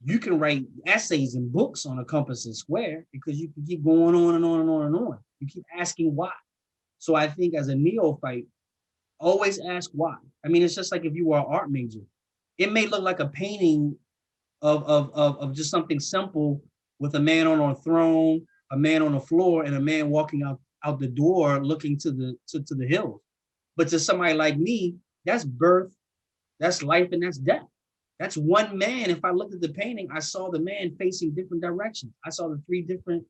You can write essays and books on a compass and square because you can keep going on and on and on and on. You keep asking why. So I think as a neophyte, always ask why. It's just like if you were an art major. It may look like a painting of just something simple with a man on a throne, a man on the floor, and a man walking out the door looking to the hills. But to somebody like me, That's birth, that's life, and that's death. That's one man. If I looked at the painting, I saw the man facing different directions. I saw the three different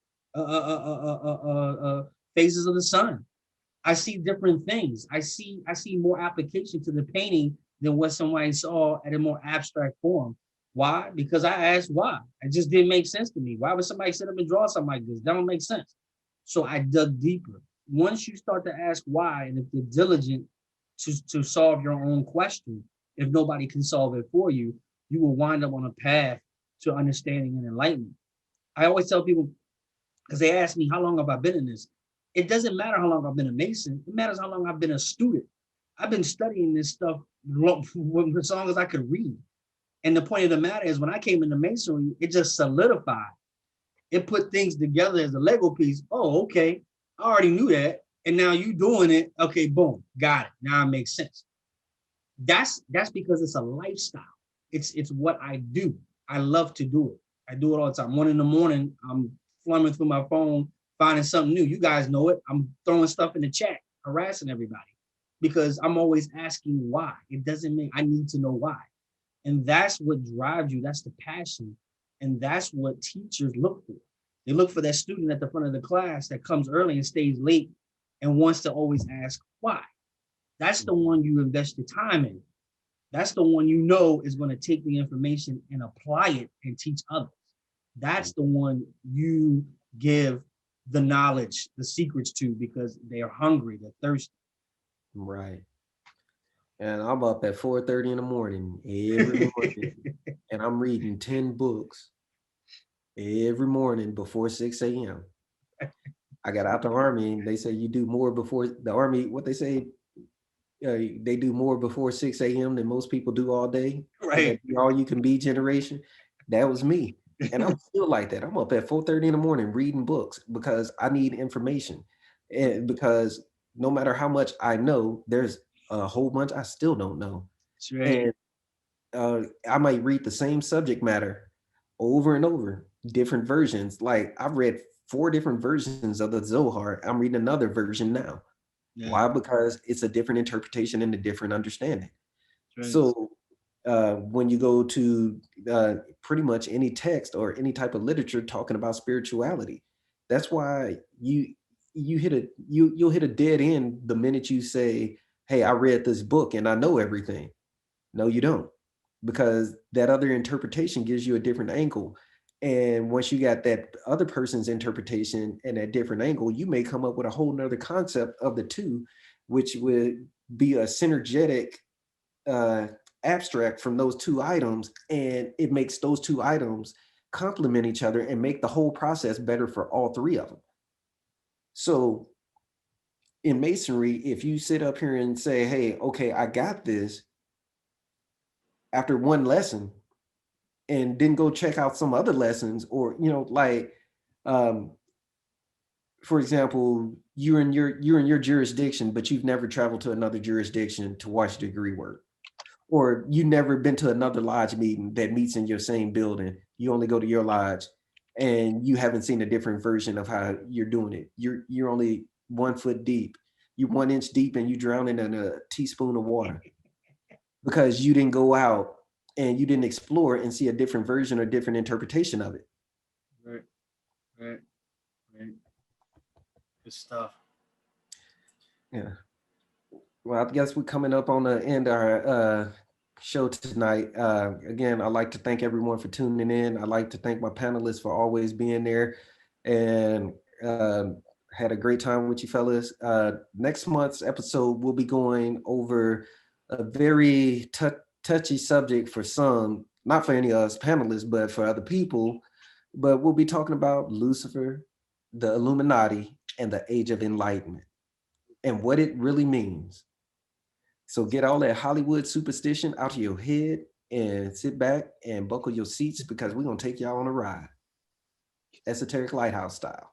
phases of the sun. I see different things. I see more application to the painting than what somebody saw at a more abstract form. Why? Because I asked why. It just didn't make sense to me. Why would somebody sit up and draw something like this? That don't make sense. So I dug deeper. Once you start to ask why, and if you're diligent to solve your own question, if nobody can solve it for you, you will wind up on a path to understanding and enlightenment. I always tell people, because they ask me, how long have I been in this? It doesn't matter how long I've been a Mason. It matters how long I've been a student. I've been studying this stuff as long as I could read. And the point of the matter is, when I came into Masonry, it just solidified. It put things together as a Lego piece. Oh, okay. I already knew that. And now you doing it. Okay, boom, got it. Now it makes sense. That's because it's a lifestyle. It's what I do. I love to do it. I do it all the time. 1 a.m, I'm flumming through my phone, finding something new. You guys know it. I'm throwing stuff in the chat, harassing everybody because I'm always asking why. It doesn't mean I need to know why. And that's what drives you. That's the passion. And that's what teachers look for. They look for that student at the front of the class that comes early and stays late and wants to always ask why. That's the one you invest your time in. That's the one you know is going to take the information and apply it and teach others. That's the one you give the knowledge, the secrets to, because they're hungry, they're thirsty. Right. And I'm up at 4:30 in the morning every morning, and I'm reading 10 books every morning before 6 a.m. I got out the Army, and they say you do more before the Army. What they say, they do more before 6 a.m. than most people do all day. Right. All you can be generation. That was me. And I'm still like that. I'm up at 4:30 in the morning reading books because I need information. And because no matter how much I know, there's a whole bunch I still don't know. Right. And I might read the same subject matter over and over, different versions. Like I've read 4 different versions of the Zohar. I'm reading another version now. Yeah. Why? Because it's a different interpretation and a different understanding. Right. So when you go to pretty much any text or any type of literature talking about spirituality, that's why you'll hit a dead end the minute you say, hey, I read this book and I know everything. No, you don't, because that other interpretation gives you a different angle. And once you got that other person's interpretation and that different angle, you may come up with a whole nother concept of the two, which would be a synergetic abstract from those 2 items. And it makes those 2 items complement each other and make the whole process better for all 3 of them. So in Masonry, if you sit up here and say, hey, okay, I got this after one lesson, and then go check out some other lessons, or like for example, you're in your jurisdiction, but you've never traveled to another jurisdiction to watch degree work, or you never been to another lodge meeting that meets in your same building. You only go to your lodge, and you haven't seen a different version of how you're doing it. You're only 1 foot deep. You're 1 inch deep, and you drowning in a teaspoon of water because you didn't go out and you didn't explore and see a different version or different interpretation of it. Right. Right. Right. Good stuff. Yeah. Well, I guess we're coming up on the end of our show tonight. Again, I'd like to thank everyone for tuning in. I'd like to thank my panelists for always being there, and had a great time with you fellas. Next month's episode, we'll be going over a very touchy subject for some, not for any of us panelists, but for other people. But we'll be talking about Lucifer, the Illuminati, and the Age of Enlightenment, and what it really means. So get all that Hollywood superstition out of your head and sit back and buckle your seats, because we're going to take y'all on a ride, Esoteric Lighthouse style.